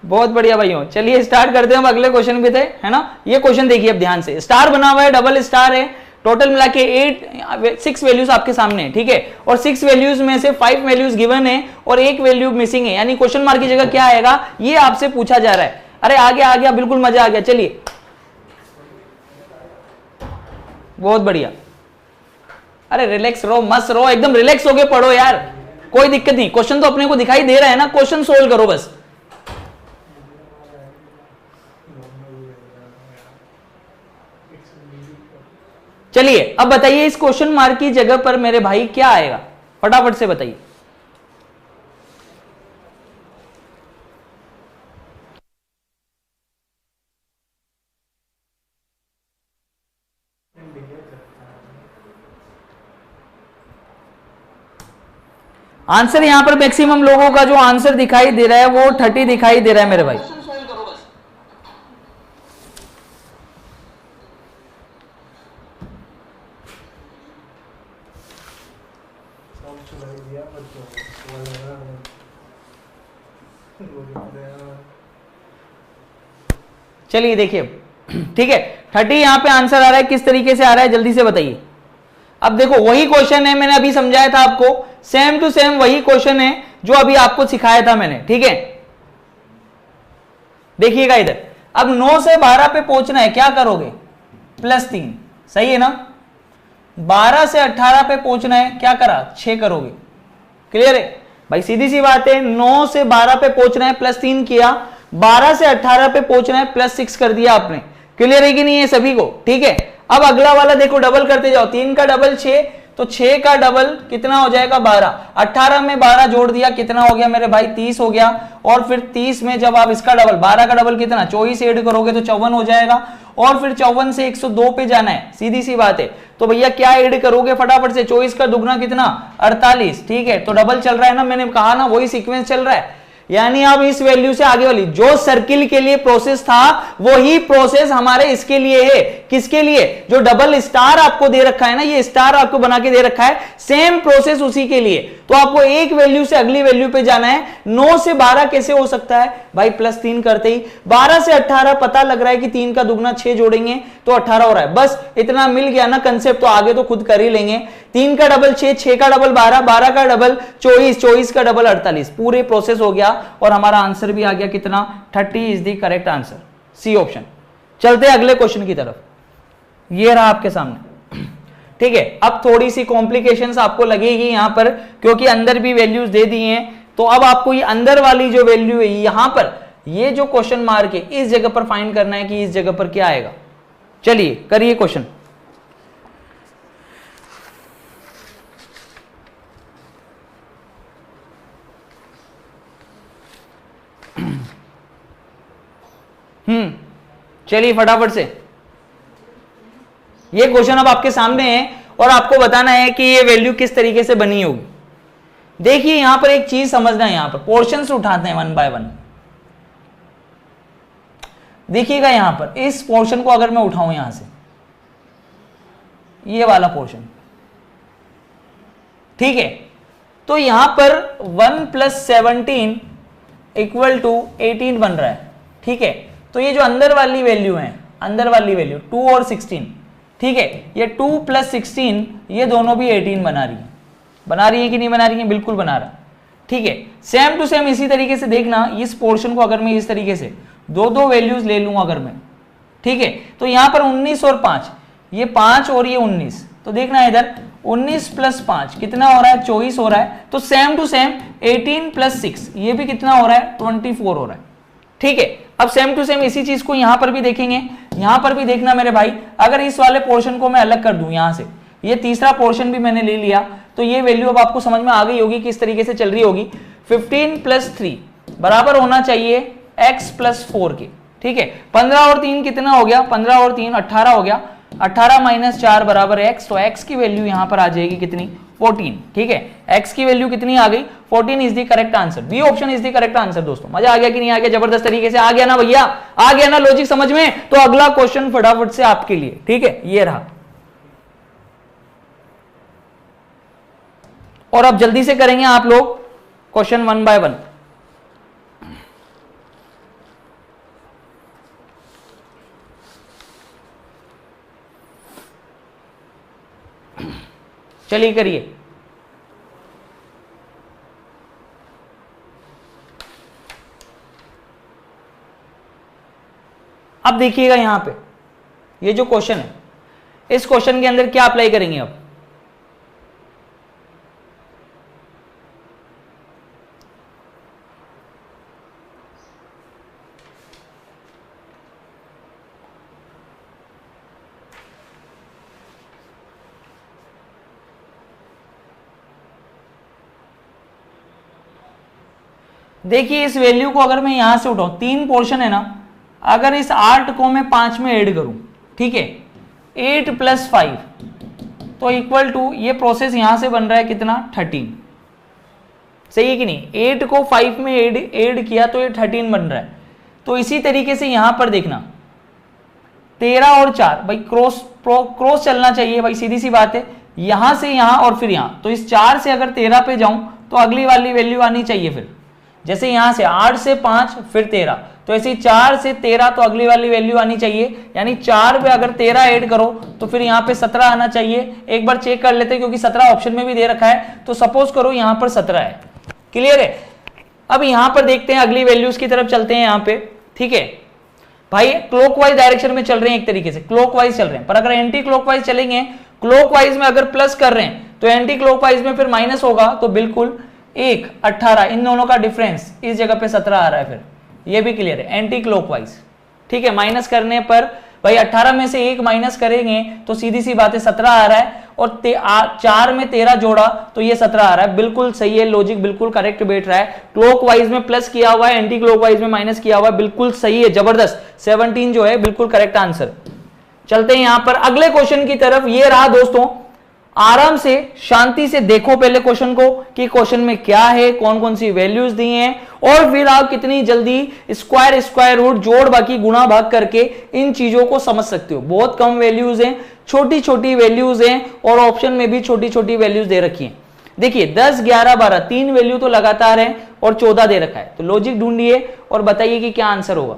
बहुत बढ़िया भाइयों, चलिए स्टार्ट करते हैं। अब अगले क्वेश्चन भी थे, है ना। ये क्वेश्चन देखिए अब ध्यान से, स्टार बना हुआ है, डबल स्टार है, टोटल मिला के 6 वैल्यूज आपके सामने है, ठीक है। और 6 वैल्यूज में से 5 वैल्यूज गिवन है और 1 वैल्यू मिसिंग है, यानी क्वेश्चन मार्क की जगह क्या आएगा ये आपसे पूछा जा रहा है। अरे आ गया, बिल्कुल मजा आ गया। चलिए बहुत बढ़िया। अरे रिलैक्स रहो, मस्त रहो, एकदम रिलैक्स होके पढ़ो यार, कोई दिक्कत नहीं। क्वेश्चन तो अपने को दिखाई दे रहा है ना, क्वेश्चन सोल्व करो बस। चलिए अब बताइए इस क्वेश्चन मार्क की जगह पर मेरे भाई क्या आएगा, फटाफट से बताइए। आंसर यहां पर मैक्सिमम लोगों का जो आंसर दिखाई दे रहा है वो 30 दिखाई दे रहा है मेरे भाई। चलिए देखिए, ठीक है, 30 यहां पे आंसर आ रहा है। किस तरीके से आ रहा है जल्दी से बताइए। अब देखो वही क्वेश्चन है, मैंने अभी समझाया था आपको, सेम टू सेम वही क्वेश्चन है जो अभी आपको सिखाया था मैंने, ठीक है। देखिएगा इधर, अब 9 से 12 पे पहुंचना है, क्या करोगे? +3, सही है ना। 12 से 18 पे पहुंचना है, क्या करा? 6 करोगे। क्लियर है भाई, सीधी सी बात है। 9 से 12 पे पहुंचना है, +3 किया। 12 से 18 पे पहुंचना है, +6 कर दिया आपने। क्लियर है कि नहीं है सभी को? ठीक है। अब अगला वाला देखो, डबल करते जाओ, 3 का डबल 6, तो 6 का डबल कितना हो जाएगा? 12। 18 में 12 जोड़ दिया, कितना हो गया मेरे भाई? 30 हो गया। और फिर 30 में जब आप इसका डबल, 12 का डबल कितना? 24 ऐड करोगे तो 54 हो जाएगा। और फिर 54 से 102 पे जाना है, सीधी सी बात है। तो भैया क्या ऐड करोगे फटाफट से? 24 का दुगना कितना? 48, ठीक है। तो डबल चल रहा है ना, मैंने कहा ना वही सीक्वेंस चल रहा है। यानी अब इस वैल्यू से आगे वाली जो सर्किल के लिए प्रोसेस था वही प्रोसेस हमारे इसके लिए है। किसके लिए? जो डबल स्टार आपको दे रखा है ना, ये स्टार आपको बना के दे रखा है, सेम प्रोसेस उसी के लिए। तो आपको एक वैल्यू से अगली वैल्यू पे जाना है। 9 से 12 कैसे हो सकता है भाई? +3 करते ही 12 से 18 पता लग रहा है कि 3 का दुगना 6 जोड़ेंगे तो 18 हो रहा है। बस इतना मिल गया ना कंसेप्ट, तो आगे तो खुद कर ही लेंगे। 3 का डबल 6, 6 का डबल 12, 12 का डबल 24, 24 का डबल 48। पूरे प्रोसेस हो गया और हमारा आंसर भी आ गया कितना? 30 is the correct answer, C option. चलते हैं अगले क्वेश्चन की तरफ। ये रहा आपके सामने, ठीक है। अब थोड़ी सी कॉम्प्लिकेशंस आपको लगेगी यहां पर, क्योंकि अंदर भी वैल्यूज दे दी हैं। तो अब आपको ये अंदर वाली जो वैल्यू है यहां पर, ये जो क्वेश्चन मार्क है इस जगह पर फाइंड करना है कि इस जगह पर क्या आएगा। चलिए करिए क्वेश्चन। चलिए फटाफट से, ये क्वेश्चन अब आपके सामने है और आपको बताना है कि ये वैल्यू किस तरीके से बनी होगी। देखिए यहां पर एक चीज समझना है, यहां पर पोर्शंस उठाते हैं 1 बाय 1। देखिएगा यहां पर इस पोर्शन को अगर मैं उठाऊं यहां से, ये वाला पोर्शन, ठीक है, तो यहां पर 1 + 17 = 18 बन रहा है, ठीक है। तो ये जो अंदर वाली वैल्यू है, अंदर वाली वैल्यू 2 और 16, ठीक है, ये 2 + 16 ये दोनों भी 18 बना रही है। बना रही है कि नहीं बना रही है? बिल्कुल बना रहा, ठीक है। सेम टू सेम इसी तरीके से देखना, इस पोर्शन को अगर मैं इस तरीके से दो वैल्यूज ले लूं अगर मैं, ठीक है, तो यहां पर 19 और 5, ये 5 और ये 19, तो देखना इधर 19 + 5 कितना हो रहा है? 24 हो रहा है। तो सेम टू सेम 18 + 6 ये भी कितना हो रहा है? 24 हो रहा है, ठीक है। अब सेम टू सेम इसी चीज को यहां पर भी देखेंगे। यहां पर भी देखना मेरे भाई, अगर इस वाले पोर्शन को मैं अलग कर दूं यहां से, ये तीसरा पोर्शन भी मैंने ले लिया, तो ये वैल्यू अब आपको समझ में आ गई होगी किस तरीके से चल रही होगी। 15 + 3 बराबर होना चाहिए x + 4 के, ठीक है। 15 और 3 कितना हो गया? 15 और 3 18 हो गया। 18 - 4 बराबर x, तो x की वैल्यू यहां पर आ जाएगी कितनी? 14, ठीक है। x की वैल्यू कितनी आ गई? 14 is the correct answer. B option is the correct answer. दोस्तों मजा आ गया कि नहीं आ गया? जबरदस्त तरीके से आ गया ना भैया? आ गया ना लॉजिक समझ में? तो अगला क्वेश्चन फटाफट से आपके लिए, ठीक है, ये रहा। और अब जल्दी से करेंगे आप लोग क्वेश्चन 1 बाय 1। चलिए करिए। अब देखिएगा यहां पे ये जो क्वेश्चन है, इस क्वेश्चन के अंदर क्या अप्लाई करेंगे अब? देखिए इस वैल्यू को अगर मैं यहां से उठाऊं, 3 पोर्शन है ना, अगर इस 8 को मैं 5 में ऐड करूं, ठीक है, 8 + 5 तो = ये प्रोसेस यहां से बन रहा है कितना? 13, सही है कि नहीं? 8 को 5 में ऐड किया तो ये 13 बन रहा है। तो इसी तरीके से यहां पर देखना 13 और 4 भाई क्रॉस चलना चाहिए भाई, सीधी सी बात है, यहां से यहां और फिर यहां। तो इस 4 से अगर 13 पे जाऊं तो अगली वाली वैल्यू आनी चाहिए। फिर जैसे यहां से 8 से 5 फिर 13, तो ऐसे 4 से 13 तो अगली वाली वैल्यू आनी चाहिए। यानी 4 पे अगर 13 ऐड करो तो फिर यहां पे 17 आना चाहिए। एक बार चेक कर लेते हैं क्योंकि 17 ऑप्शन में भी दे रखा है। तो सपोज करो यहां पर 17 है, क्लियर है। अब यहां पर देखते हैं अगली वैल्यूज की तरफ चलते हैं यहां पे, ठीक है भाई। क्लॉकवाइज डायरेक्शन में चल रहे हैं, एक तरीके से क्लॉकवाइज चल रहे हैं, पर अगर एंटी क्लॉकवाइज चलेंगे, क्लॉकवाइज में अगर प्लस कर रहे हैं तो एंटी क्लॉकवाइज में फिर माइनस होगा। तो बिल्कुल 1 18 इन दोनों का डिफरेंस, इस जगह पे 17 आ रहा है। फिर ये भी क्लियर है, एंटी क्लॉकवाइज, ठीक है। माइनस करने पर भाई 18 में से 1 माइनस करेंगे तो सीधी सी बात है 17 आ रहा है, और 4 में 13 जोड़ा तो ये 17 आ रहा है। बिल्कुल सही है, लॉजिक बिल्कुल करेक्ट बैठ रहा है। क्लॉकवाइज में प्लस किया हुआ है, एंटी क्लॉकवाइज में माइनस किया हुआ है, बिल्कुल सही है, जबरदस्त। 17 जो है बिल्कुल करेक्ट आंसर। चलते हैं यहां पर अगले क्वेश्चन की तरफ। ये रहा दोस्तों आराम से शांति से देखो पहले क्वेश्चन को कि क्वेश्चन में क्या है, कौन कौन सी वैल्यूज दी हैं, और फिर आप कितनी जल्दी स्क्वायर रूट, जोड़ बाकी गुणा भाग करके इन चीजों को समझ सकते हो। बहुत कम वैल्यूज हैं, छोटी छोटी वैल्यूज हैं, और ऑप्शन में भी छोटी छोटी वैल्यूज दे रखी हैं। देखिए 10, 11, 12 तीन वैल्यू तो लगातार है और 14 दे रखा है। तो लॉजिक ढूंढिए और बताइए कि क्या आंसर होगा।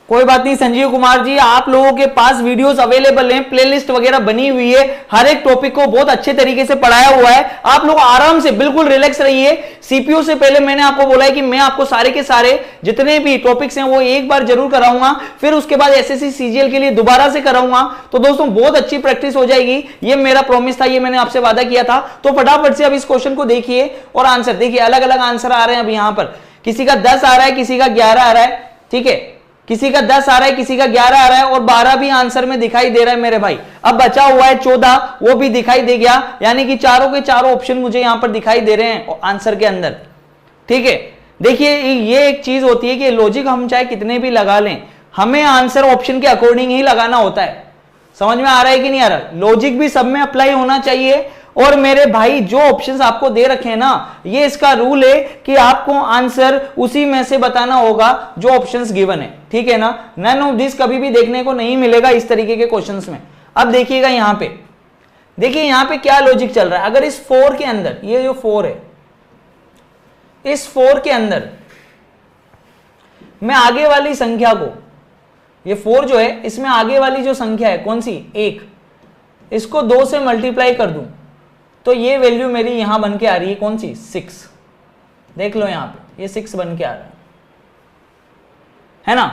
कोई बात नहीं संजीव कुमार जी, आप लोगों के पास वीडियोस अवेलेबल हैं, प्लेलिस्ट वगैरह बनी हुई है, हर एक टॉपिक को बहुत अच्छे तरीके से पढ़ाया हुआ है। आप लोग आराम से बिल्कुल रिलैक्स रहिए। सीपीयू से पहले मैंने आपको बोला है कि मैं आपको सारे के सारे जितने भी टॉपिक्स हैं वो एक बार जरूर कराऊंगा, फिर उसके बाद एसएससी सीजीएल के लिए दोबारा से कराऊंगा। तो दोस्तों बहुत अच्छी प्रैक्टिस हो जाएगी, ये मेरा प्रॉमिस था, ये मैंने आपसे वादा किया था। तो फटाफट से अब इस क्वेश्चन को देखिए और आंसर देखिए। अलग अलग आंसर आ रहे हैं अब यहां पर, किसी का 10 आ रहा है, किसी का 11 आ रहा है, ठीक है, किसी का 10 आ रहा है, किसी का 11 आ रहा है, और 12 भी आंसर में दिखाई दे रहा है मेरे भाई। अब बचा हुआ है 14, वो भी दिखाई दे गया, यानी कि चारों के चारों ऑप्शन मुझे यहां पर दिखाई दे रहे हैं आंसर के अंदर, ठीक है। देखिए ये एक चीज होती है कि लॉजिक हम चाहे कितने भी लगा लें, हमें आंसर ऑप्शन के अकॉर्डिंग ही लगाना होता है। समझ में आ रहा है कि नहीं आ रहा? लॉजिक भी सब में अप्लाई होना चाहिए। और मेरे भाई जो ऑप्शंस आपको दे रखे हैं ना, ये इसका रूल है कि आपको आंसर उसी में से बताना होगा जो ऑप्शंस गिवन है, ठीक है ना। नन ऑफ दिस कभी भी देखने को नहीं मिलेगा इस तरीके के क्वेश्चंस में। अब देखिएगा यहां पे, देखिए यहां पे क्या लॉजिक चल रहा है। अगर इस 4 के अंदर, ये जो 4 है, इस 4 के अंदर मैं आगे वाली संख्या को, ये 4 जो है इसमें आगे वाली जो संख्या है कौन सी, 1, इसको 2 से मल्टीप्लाई कर दूं तो ये वैल्यू मेरी यहां बन के आ रही है कौन सी, 6। देख लो यहां पे ये 6 बन के आ रहा है ना।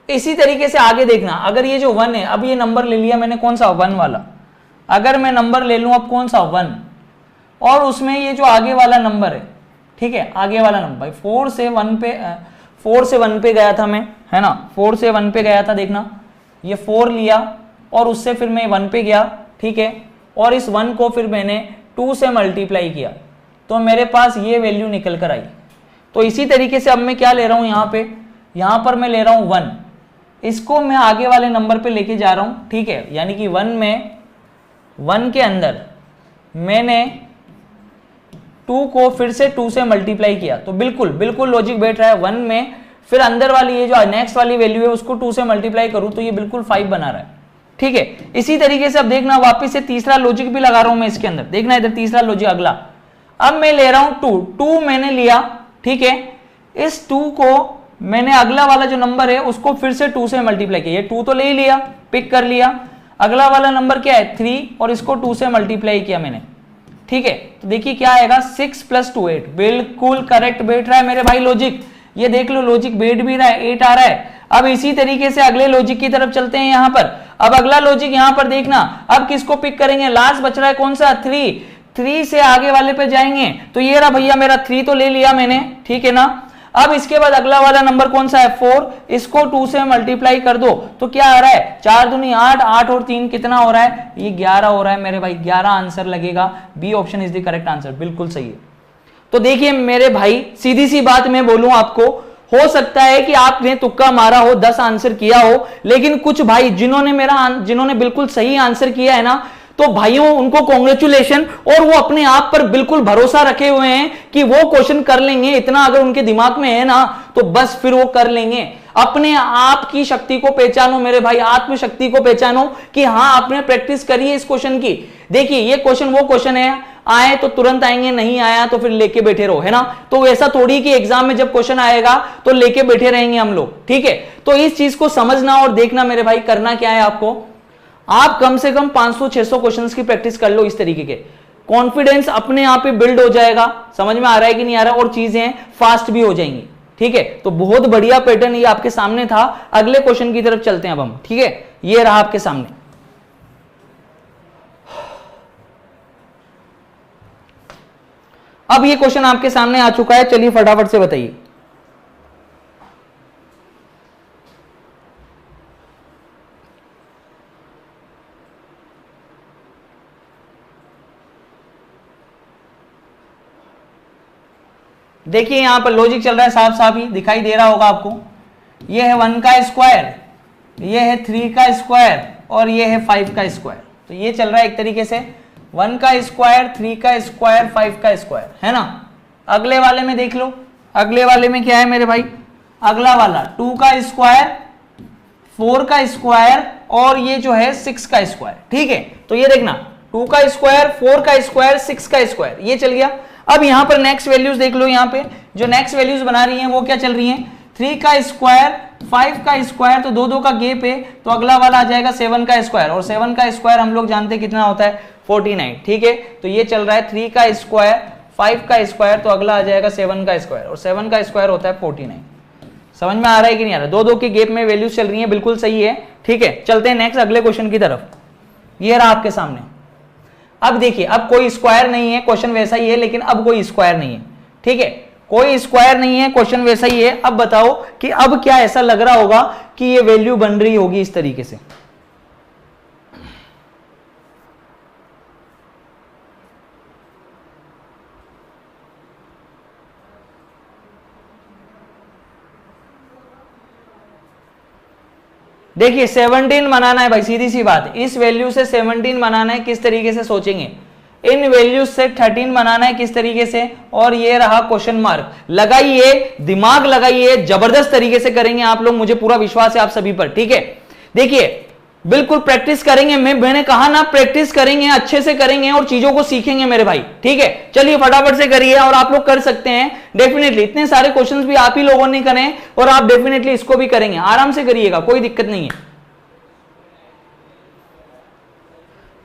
इसी तरीके से आगे देखना, अगर ये जो 1 है, अब ये नंबर ले लिया मैंने कौन सा, 1 वाला। अगर मैं नंबर ले लूं अब कौन सा, 1, और उसमें ये जो आगे वाला नंबर है, ठीक है, आगे वाला नंबर 4 से 1 पे गया था मैं, है ना, 4 से 1 पे गया था। देखना ये 4 लिया और उससे फिर मैं 1 पे गया, ठीक है, और इस 1 को फिर मैंने 2 से मल्टीप्लाई किया तो मेरे पास ये वैल्यू निकल कर आई। तो इसी तरीके से अब मैं क्या ले रहा हूं यहां पे, यहां पर मैं ले रहा हूं 1, इसको मैं आगे वाले नंबर पे लेके जा रहा हूं, ठीक है, यानी कि 1 के अंदर मैंने 2 को फिर से 2 से मल्टीप्लाई किया तो बिल्कुल लॉजिक बैठ रहा है। 1 में फिर अंदर वाली ये जो नेक्स्ट वाली वैल्यू है उसको 2 से मल्टीप्लाई करूं तो ये बिल्कुल 5 बना रहा है, ठीक है। इसी तरीके से अब देखना वापस से तीसरा लॉजिक भी लगा रहा हूं मैं इसके अंदर। देखना इधर तीसरा लॉजिक अगला, अब मैं ले रहा हूं 2 मैंने लिया, ठीक है, इस 2 को मैंने अगला वाला जो नंबर है उसको फिर से 2 से मल्टीप्लाई किया। ये 2 तो ले ही लिया, पिक कर लिया, अगला वाला नंबर क्या है 3 और इसको 2 से मल्टीप्लाई किया मैंने, ठीक है। तो देखिए क्या आएगा 6 + 2 8, बिल्कुल करेक्ट बैठ रहा है मेरे भाई लॉजिक। ये देख लो लॉजिक बैठ भी रहा है, 8 आ रहा है। अब इसी तरीके से अगले लॉजिक की तरफ चलते हैं यहां पर। अब अगला लॉजिक यहां पर देखना, अब किसको पिक करेंगे, लास्ट बच रहा है कौन सा 3 से आगे वाले पे जाएंगे तो ये रहा भैया मेरा 3 तो ले लिया मैंने, ठीक है ना। अब इसके बाद अगला वाला नंबर कौन सा है 4, इसको 2 से मल्टीप्लाई कर दो तो क्या आ रहा है 4 दूनी 8, 8 और 3 कितना हो रहा है, ये 11 हो रहा है मेरे भाई। 11 आंसर लगेगा, B option is the correct answer, बिल्कुल सही है। तो देखिए मेरे भाई सीधी सी बात मैं बोलूं आपको, हो सकता है कि आपने तुक्का मारा हो, 10 आंसर किया हो, लेकिन कुछ भाई जिन्होंने बिल्कुल सही आंसर किया है ना, तो भाइयों उनको कॉन्ग्रेचुलेशन, और वो अपने आप पर बिल्कुल भरोसा रखे हुए हैं कि वो क्वेश्चन कर लेंगे। इतना अगर उनके दिमाग में है ना तो बस फिर वो कर लेंगे। अपने आप की शक्ति को पहचानो मेरे भाई, आत्मशक्ति को पहचानो कि हाँ आपने प्रैक्टिस करी है इस क्वेश्चन की। देखिए ये क्वेश्चन वो क्वेश्चन है, आए तो तुरंत आएंगे, नहीं आया तो फिर लेके बैठे रहो, है ना। तो ऐसा थोड़ी कि एग्जाम में जब क्वेश्चन आएगा तो लेके बैठे रहेंगे हम लोग, ठीक है। तो इस चीज को समझना और देखना मेरे भाई, करना क्या है आपको, आप कम से कम 500-600 क्वेश्चंस की प्रैक्टिस कर लो इस तरीके के, कॉन्फिडेंस अपने आप ही बिल्ड हो जाएगा। समझ में आ रहा है कि नहीं आ रहा, और चीजें फास्ट भी हो जाएंगी। ठीक है, तो बहुत बढ़िया पैटर्न ये आपके सामने था। अगले क्वेश्चन की तरफ चलते हैं अब हम। ठीक है, ये रहा आपके सामने। अब ये क्वेश्चन आपके सामने आ चुका है, चलिए फटाफट से बताइए। देखिए यहां पर लॉजिक चल रहा है, साफ साफ ही दिखाई दे रहा होगा आपको। ये है 1 का स्क्वायर, ये है 3 का स्क्वायर और ये है 5 का स्क्वायर। तो ये चल रहा है एक तरीके से 1 का स्क्वायर, 3 का स्क्वायर, 5 का स्क्वायर, है ना। अगले वाले में देख लो, अगले वाले में क्या है मेरे भाई, अगला वाला 2 का स्क्वायर, 4 का स्क्वायर और ये जो है 6 का स्क्वायर। ठीक है, तो ये देखना 2 का स्क्वायर, 4 का स्क्वायर, 6 का स्क्वायर, ये चल गया। अब यहां पर नेक्स्ट वैल्यूज देख लो, यहां पे जो नेक्स्ट वैल्यूज बना रही हैं वो क्या चल रही हैं, 3 का स्क्वायर, 5 का स्क्वायर, तो 2 का गेप है, तो अगला वाला आ जाएगा 7 का स्क्वायर, और 7 का स्क्वायर हम लोग जानते हैं कितना होता है 49। ठीक है, तो ये चल रहा है 3 का स्क्वायर, 5 का स्क्वायर, तो अगला आ जाएगा 7 का स्क्वायर, और 7 का स्क्वायर होता है 49। समझ में आ रहा है कि नहीं आ रहा, 2 के गेप में वैल्यूज चल रही है, बिल्कुल सही है। ठीक है, चलते हैं नेक्स्ट अगले क्वेश्चन की तरफ। ये रहा आपके सामने। अब देखिए, अब कोई स्क्वायर नहीं है, क्वेश्चन वैसा ही है, लेकिन अब कोई स्क्वायर नहीं है। ठीक है, कोई स्क्वायर नहीं है, क्वेश्चन वैसा ही है। अब बताओ कि अब क्या ऐसा लग रहा होगा कि ये वैल्यू बन रही होगी इस तरीके से। देखिए 17 बनाना है भाई, सीधी सी बात, इस वैल्यू से 17 बनाना है, किस तरीके से सोचेंगे, इन वैल्यूज से 13 बनाना है किस तरीके से, और ये रहा क्वेश्चन मार्क। लगाइए, दिमाग लगाइए, जबरदस्त तरीके से करेंगे आप लोग, मुझे पूरा विश्वास है आप सभी पर। ठीक है, देखिए बिल्कुल प्रैक्टिस करेंगे, मैंने कहा ना प्रैक्टिस करेंगे, अच्छे से करेंगे और चीजों को सीखेंगे मेरे भाई। ठीक है, चलिए फटाफट से करिए, और आप लोग कर सकते हैं डेफिनेटली। इतने सारे क्वेश्चंस भी आप ही लोगों ने करें और आप डेफिनेटली इसको भी करेंगे, आराम से करिएगा, कोई दिक्कत नहीं है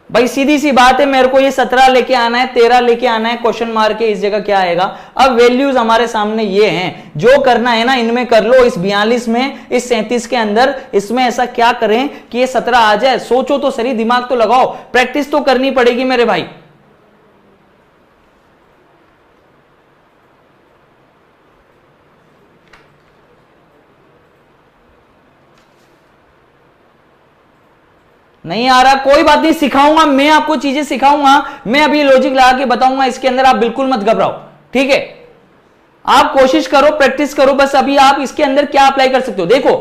भाई। सीधी सी बात है, मेरे को ये 17 लेके आना है, 13 लेके आना है, क्वेश्चन मार्क के इस जगह क्या आएगा। अब वैल्यूज हमारे सामने ये हैं, जो करना है ना इनमें कर लो, इस 42 में, इस 37 के अंदर, इसमें ऐसा क्या करें कि ये 17 आ जाए। सोचो तो सही, दिमाग तो लगाओ, प्रैक्टिस तो करनी पड़ेगी मेरे भाई। नहीं आ रहा, कोई बात नहीं, सिखाऊंगा मैं आपको, चीजें सिखाऊंगा मैं, अभी लॉजिक लगा के बताऊंगा इसके अंदर, आप बिल्कुल मत घबराओ। ठीक है, आप कोशिश करो, प्रैक्टिस करो, बस अभी आप इसके अंदर क्या अप्लाई कर सकते हो। देखो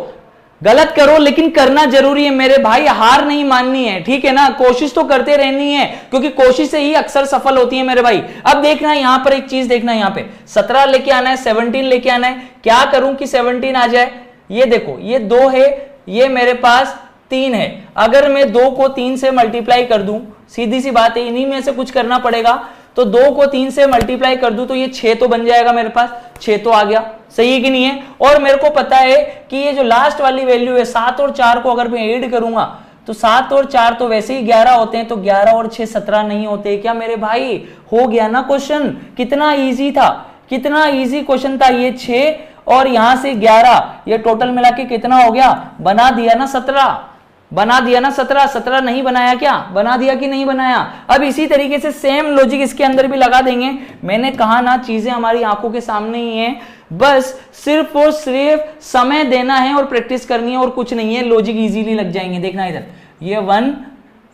गलत करो लेकिन करना जरूरी है मेरे भाई, हार नहीं माननी है। ठीक है ना, कोशिश तो करते रहनी है, क्योंकि कोशिश से ही अक्सर सफल होती है मेरे भाई। अब देखना है यहां पर एक चीज, देखना है यहां पे 17 लेके आना है, 17 लेके आना है। क्या करूं कि 17 आ जाए, ये देखो ये 2 है, ये मेरे पास 3 है। अगर मैं 2 को 3 से मल्टीप्लाई कर दूं, सीधी सी बात है, इन्हीं में से कुछ करना पड़ेगा, तो 2 को 3 से मल्टीप्लाई कर दूं तो ये 6 तो बन जाएगा मेरे पास, 6 तो आ गया, सही है कि नहीं है। और मेरे को पता है कि ये जो लास्ट वाली वैल्यू है 7 और 4 को अगर मैं ऐड करूंगा तो 7 और 4 तो वैसे ही 11 होते हैं, तो 11 और 6 17 नहीं होते क्या मेरे भाई। हो गया ना क्वेश्चन, कितना ईजी था, कितना ईजी क्वेश्चन था ये। 6 और यहां से 11, ये टोटल मिला के कितना हो गया, बना दिया ना 17, बना दिया ना 17। 17 नहीं बनाया क्या, बना दिया कि नहीं बनाया। अब इसी तरीके से सेम लॉजिक इसके अंदर भी लगा देंगे। मैंने कहा ना चीजें हमारी आंखों के सामने ही हैं, बस सिर्फ और सिर्फ समय देना है और प्रैक्टिस करनी है और कुछ नहीं है, लॉजिक इजीली लग जाएंगे। देखना इधर, ये 1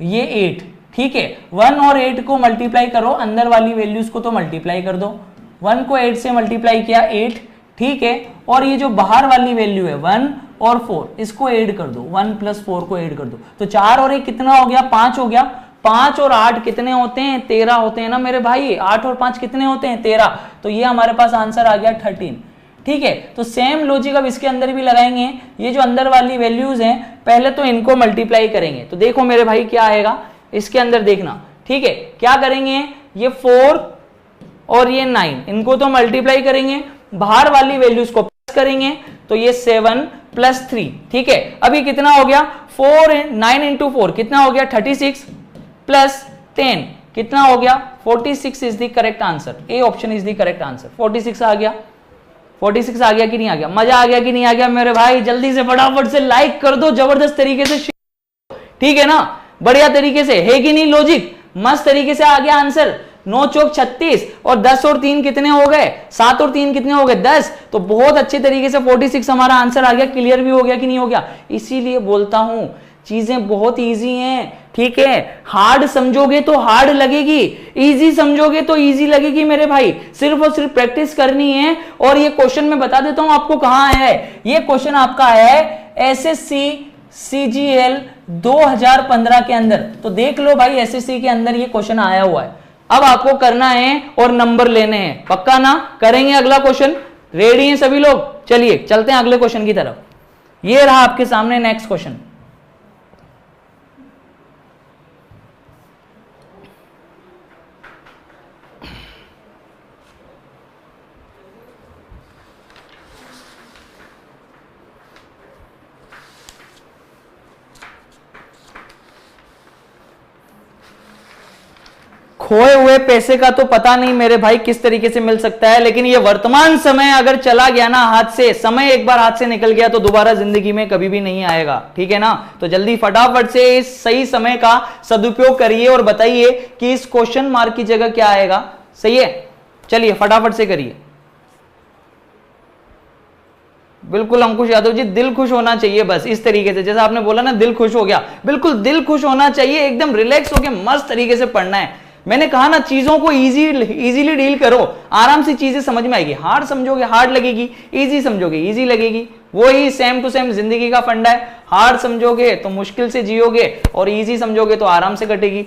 ये 8, ठीक है, 1 और 8 को मल्टीप्लाई करो, अंदर वाली वैल्यूज को तो मल्टीप्लाई कर दो। 1 को 8 से मल्टीप्लाई किया 8, ठीक है, और ये जो बाहर वाली वैल्यू है 1 और 4 इसको ऐड कर दो, 1 + 4 को ऐड कर दो, तो 4 और 1 कितना हो गया, 5 हो गया। 5 और 8 कितने होते हैं, 13 होते हैं ना मेरे भाई। 8 और 5 कितने होते हैं, 13। तो ये हमारे पास आंसर आ गया 13। ठीक है, तो सेम लॉजिक अब इसके अंदर भी लगाएंगे। ये जो अंदर वाली वैल्यूज हैं पहले तो इनको मल्टीप्लाई करेंगे, तो देखो मेरे भाई क्या आएगा इसके अंदर, देखना। ठीक है, क्या करेंगे, ये 4 और ये 9 इनको तो मल्टीप्लाई करेंगे, बाहर वाली वैल्यूज को प्लस करेंगे, तो ये 7 + 3, ठीक है। अभी कितना हो गया 9 × 4 कितना हो गया 36 + 10 कितना हो गया 46 is the correct answer. A option is the correct answer. 46 आ गया, 46 आ गया कि नहीं आ गया? मजा आ गया कि नहीं आ गया मेरे भाई? जल्दी से फटाफट से लाइक कर दो, जबरदस्त तरीके से, ठीक है ना, बढ़िया तरीके से, है कि नहीं? लॉजिक मस्त तरीके से आ गया आंसर। 9 चौक 36 और 10 और 3 कितने हो गए? 7 और 3 कितने हो गए? 10। तो बहुत अच्छे तरीके से 46 हमारा आंसर आ गया। क्लियर भी हो गया कि नहीं हो गया? इसीलिए बोलता हूं चीजें बहुत इजी हैं, ठीक है। हार्ड समझोगे तो हार्ड लगेगी, इजी समझोगे तो इजी लगेगी मेरे भाई। सिर्फ और सिर्फ प्रैक्टिस करनी है। और ये क्वेश्चन मैं बता देता हूं आपको कहां है। ये क्वेश्चन आपका है एसएससी CGL 2015 के अंदर। तो देख लो भाई, एसएससी के अंदर ये क्वेश्चन आया हुआ है। अब आपको करना है और नंबर लेने हैं, पक्का ना? करेंगे अगला क्वेश्चन? रेडी हैं सभी लोग? चलिए चलते हैं अगले क्वेश्चन की तरफ। ये रहा आपके सामने नेक्स्ट क्वेश्चन। खोए हुए पैसे का तो पता नहीं मेरे भाई किस तरीके से मिल सकता है, लेकिन ये वर्तमान समय अगर चला गया ना हाथ से, समय एक बार हाथ से निकल गया तो दोबारा जिंदगी में कभी भी नहीं आएगा, ठीक है ना। तो जल्दी फटाफट से इस सही समय का सदुपयोग करिए और बताइए कि इस क्वेश्चन मार्क की जगह क्या आएगा। सही है, चलिए फटाफट से करिए। बिल्कुल अंकुश यादव जी, दिल खुश होना चाहिए बस इस तरीके से, जैसा आपने बोला ना दिल खुश हो गया, बिल्कुल दिल खुश होना चाहिए, एकदम रिलैक्स होकर मस्त तरीके से पढ़ना है। मैंने कहा ना चीजों को इजीली डील करो, आराम से चीजें समझ में आएगी। हार्ड समझोगे हार्ड लगेगी, इजी समझोगे इजी लगेगी। वही सेम टू सेम जिंदगी का फंडा है। हार्ड समझोगे तो मुश्किल से जियोगे और इजी समझोगे तो आराम से कटेगी।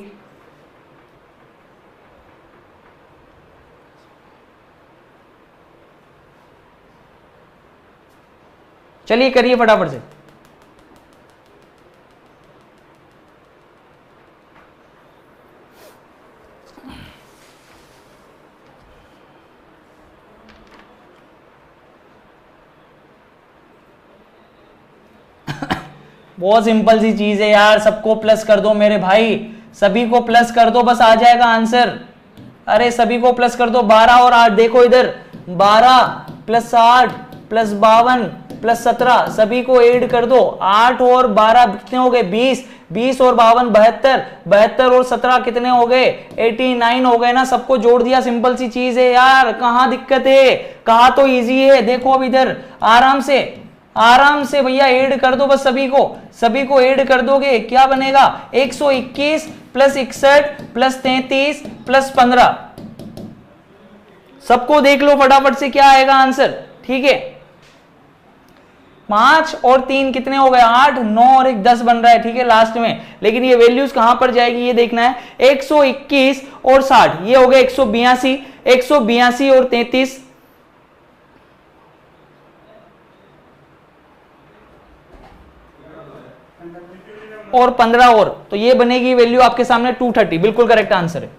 चलिए करिए फटाफट से। बहुत सिंपल सी चीज है यार, सबको प्लस कर दो मेरे भाई, सभी को प्लस कर दो, बस आ जाएगा आंसर। अरे सभी को प्लस कर दो। 12 और 8 देखो इधर, 12 + 8 + 52 + 17, सभी को ऐड कर दो। 8 और 12 कितने हो गए? 20, 20 और 52 72, 72 और 17 कितने हो गए? 89 हो गए ना। सबको जोड़ दिया, सिंपल सी चीज है यार, कहां दिक्कत है? कहा तो इजी है। देखो अब इधर आराम से भैया ऐड कर दो, बस सभी को ऐड कर दोगे, क्या बनेगा? 121 + 61 + 33 + 15। सबको देख लो फटाफट से क्या आएगा आंसर, ठीक है। 5 और 3 कितने हो गए? 8, 9 और 1 10 बन रहा है, ठीक है लास्ट में। लेकिन ये वैल्यूज कहां पर जाएगी ये देखना है। 121 और 60 ये हो गए 182, 182 और 33 और 15 और, तो ये बनेगी वैल्यू आपके सामने 230। बिल्कुल करेक्ट आंसर है,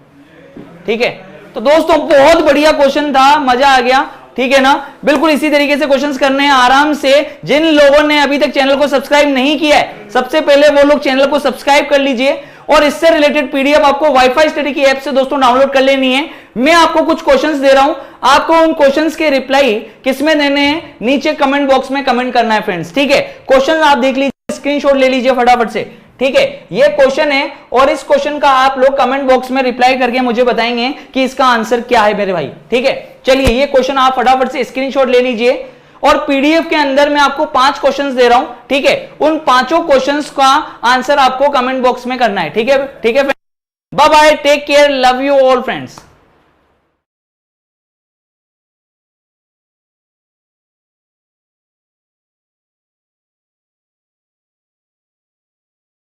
ठीक है। तो दोस्तों बहुत बढ़िया क्वेश्चन था, मजा आ गया, ठीक है ना। बिल्कुल इसी तरीके से क्वेश्चंस करने हैं आराम से। जिन लोगों ने अभी तक चैनल को सब्सक्राइब नहीं किया है, सबसे पहले वो लोग चैनल को सब्सक्राइब कर लीजिए। और इससे रिलेटेड पीडीएफ आपको वाईफाई स्टडी की ऐप से दोस्तों डाउनलोड कर लेनी है। मैं आपको कुछ क्वेश्चंस दे रहा हूं, आपको उन क्वेश्चंस के रिप्लाई किसमें देने हैं नीचे कमेंट बॉक्स में कमेंट करना है फ्रेंड्स, ठीक है। क्वेश्चन आप देख लीजिए, स्क्रीनशॉट ले लीजिए फटाफट से, ठीक है। ये क्वेश्चन है और इस क्वेश्चन का आप लोग कमेंट बॉक्स में रिप्लाई करके मुझे बताएंगे कि इसका आंसर क्या है मेरे भाई, ठीक है। चलिए ये क्वेश्चन आप फटाफट से स्क्रीनशॉट ले लीजिए और पीडीएफ के अंदर मैं आपको 5 क्वेश्चंस दे रहा हूं, ठीक है। उन 5 क्वेश्चंस का आंसर आपको कमेंट बॉक्स में करना है, ठीक है, ठीक है। Bye bye, take care, love you all friends.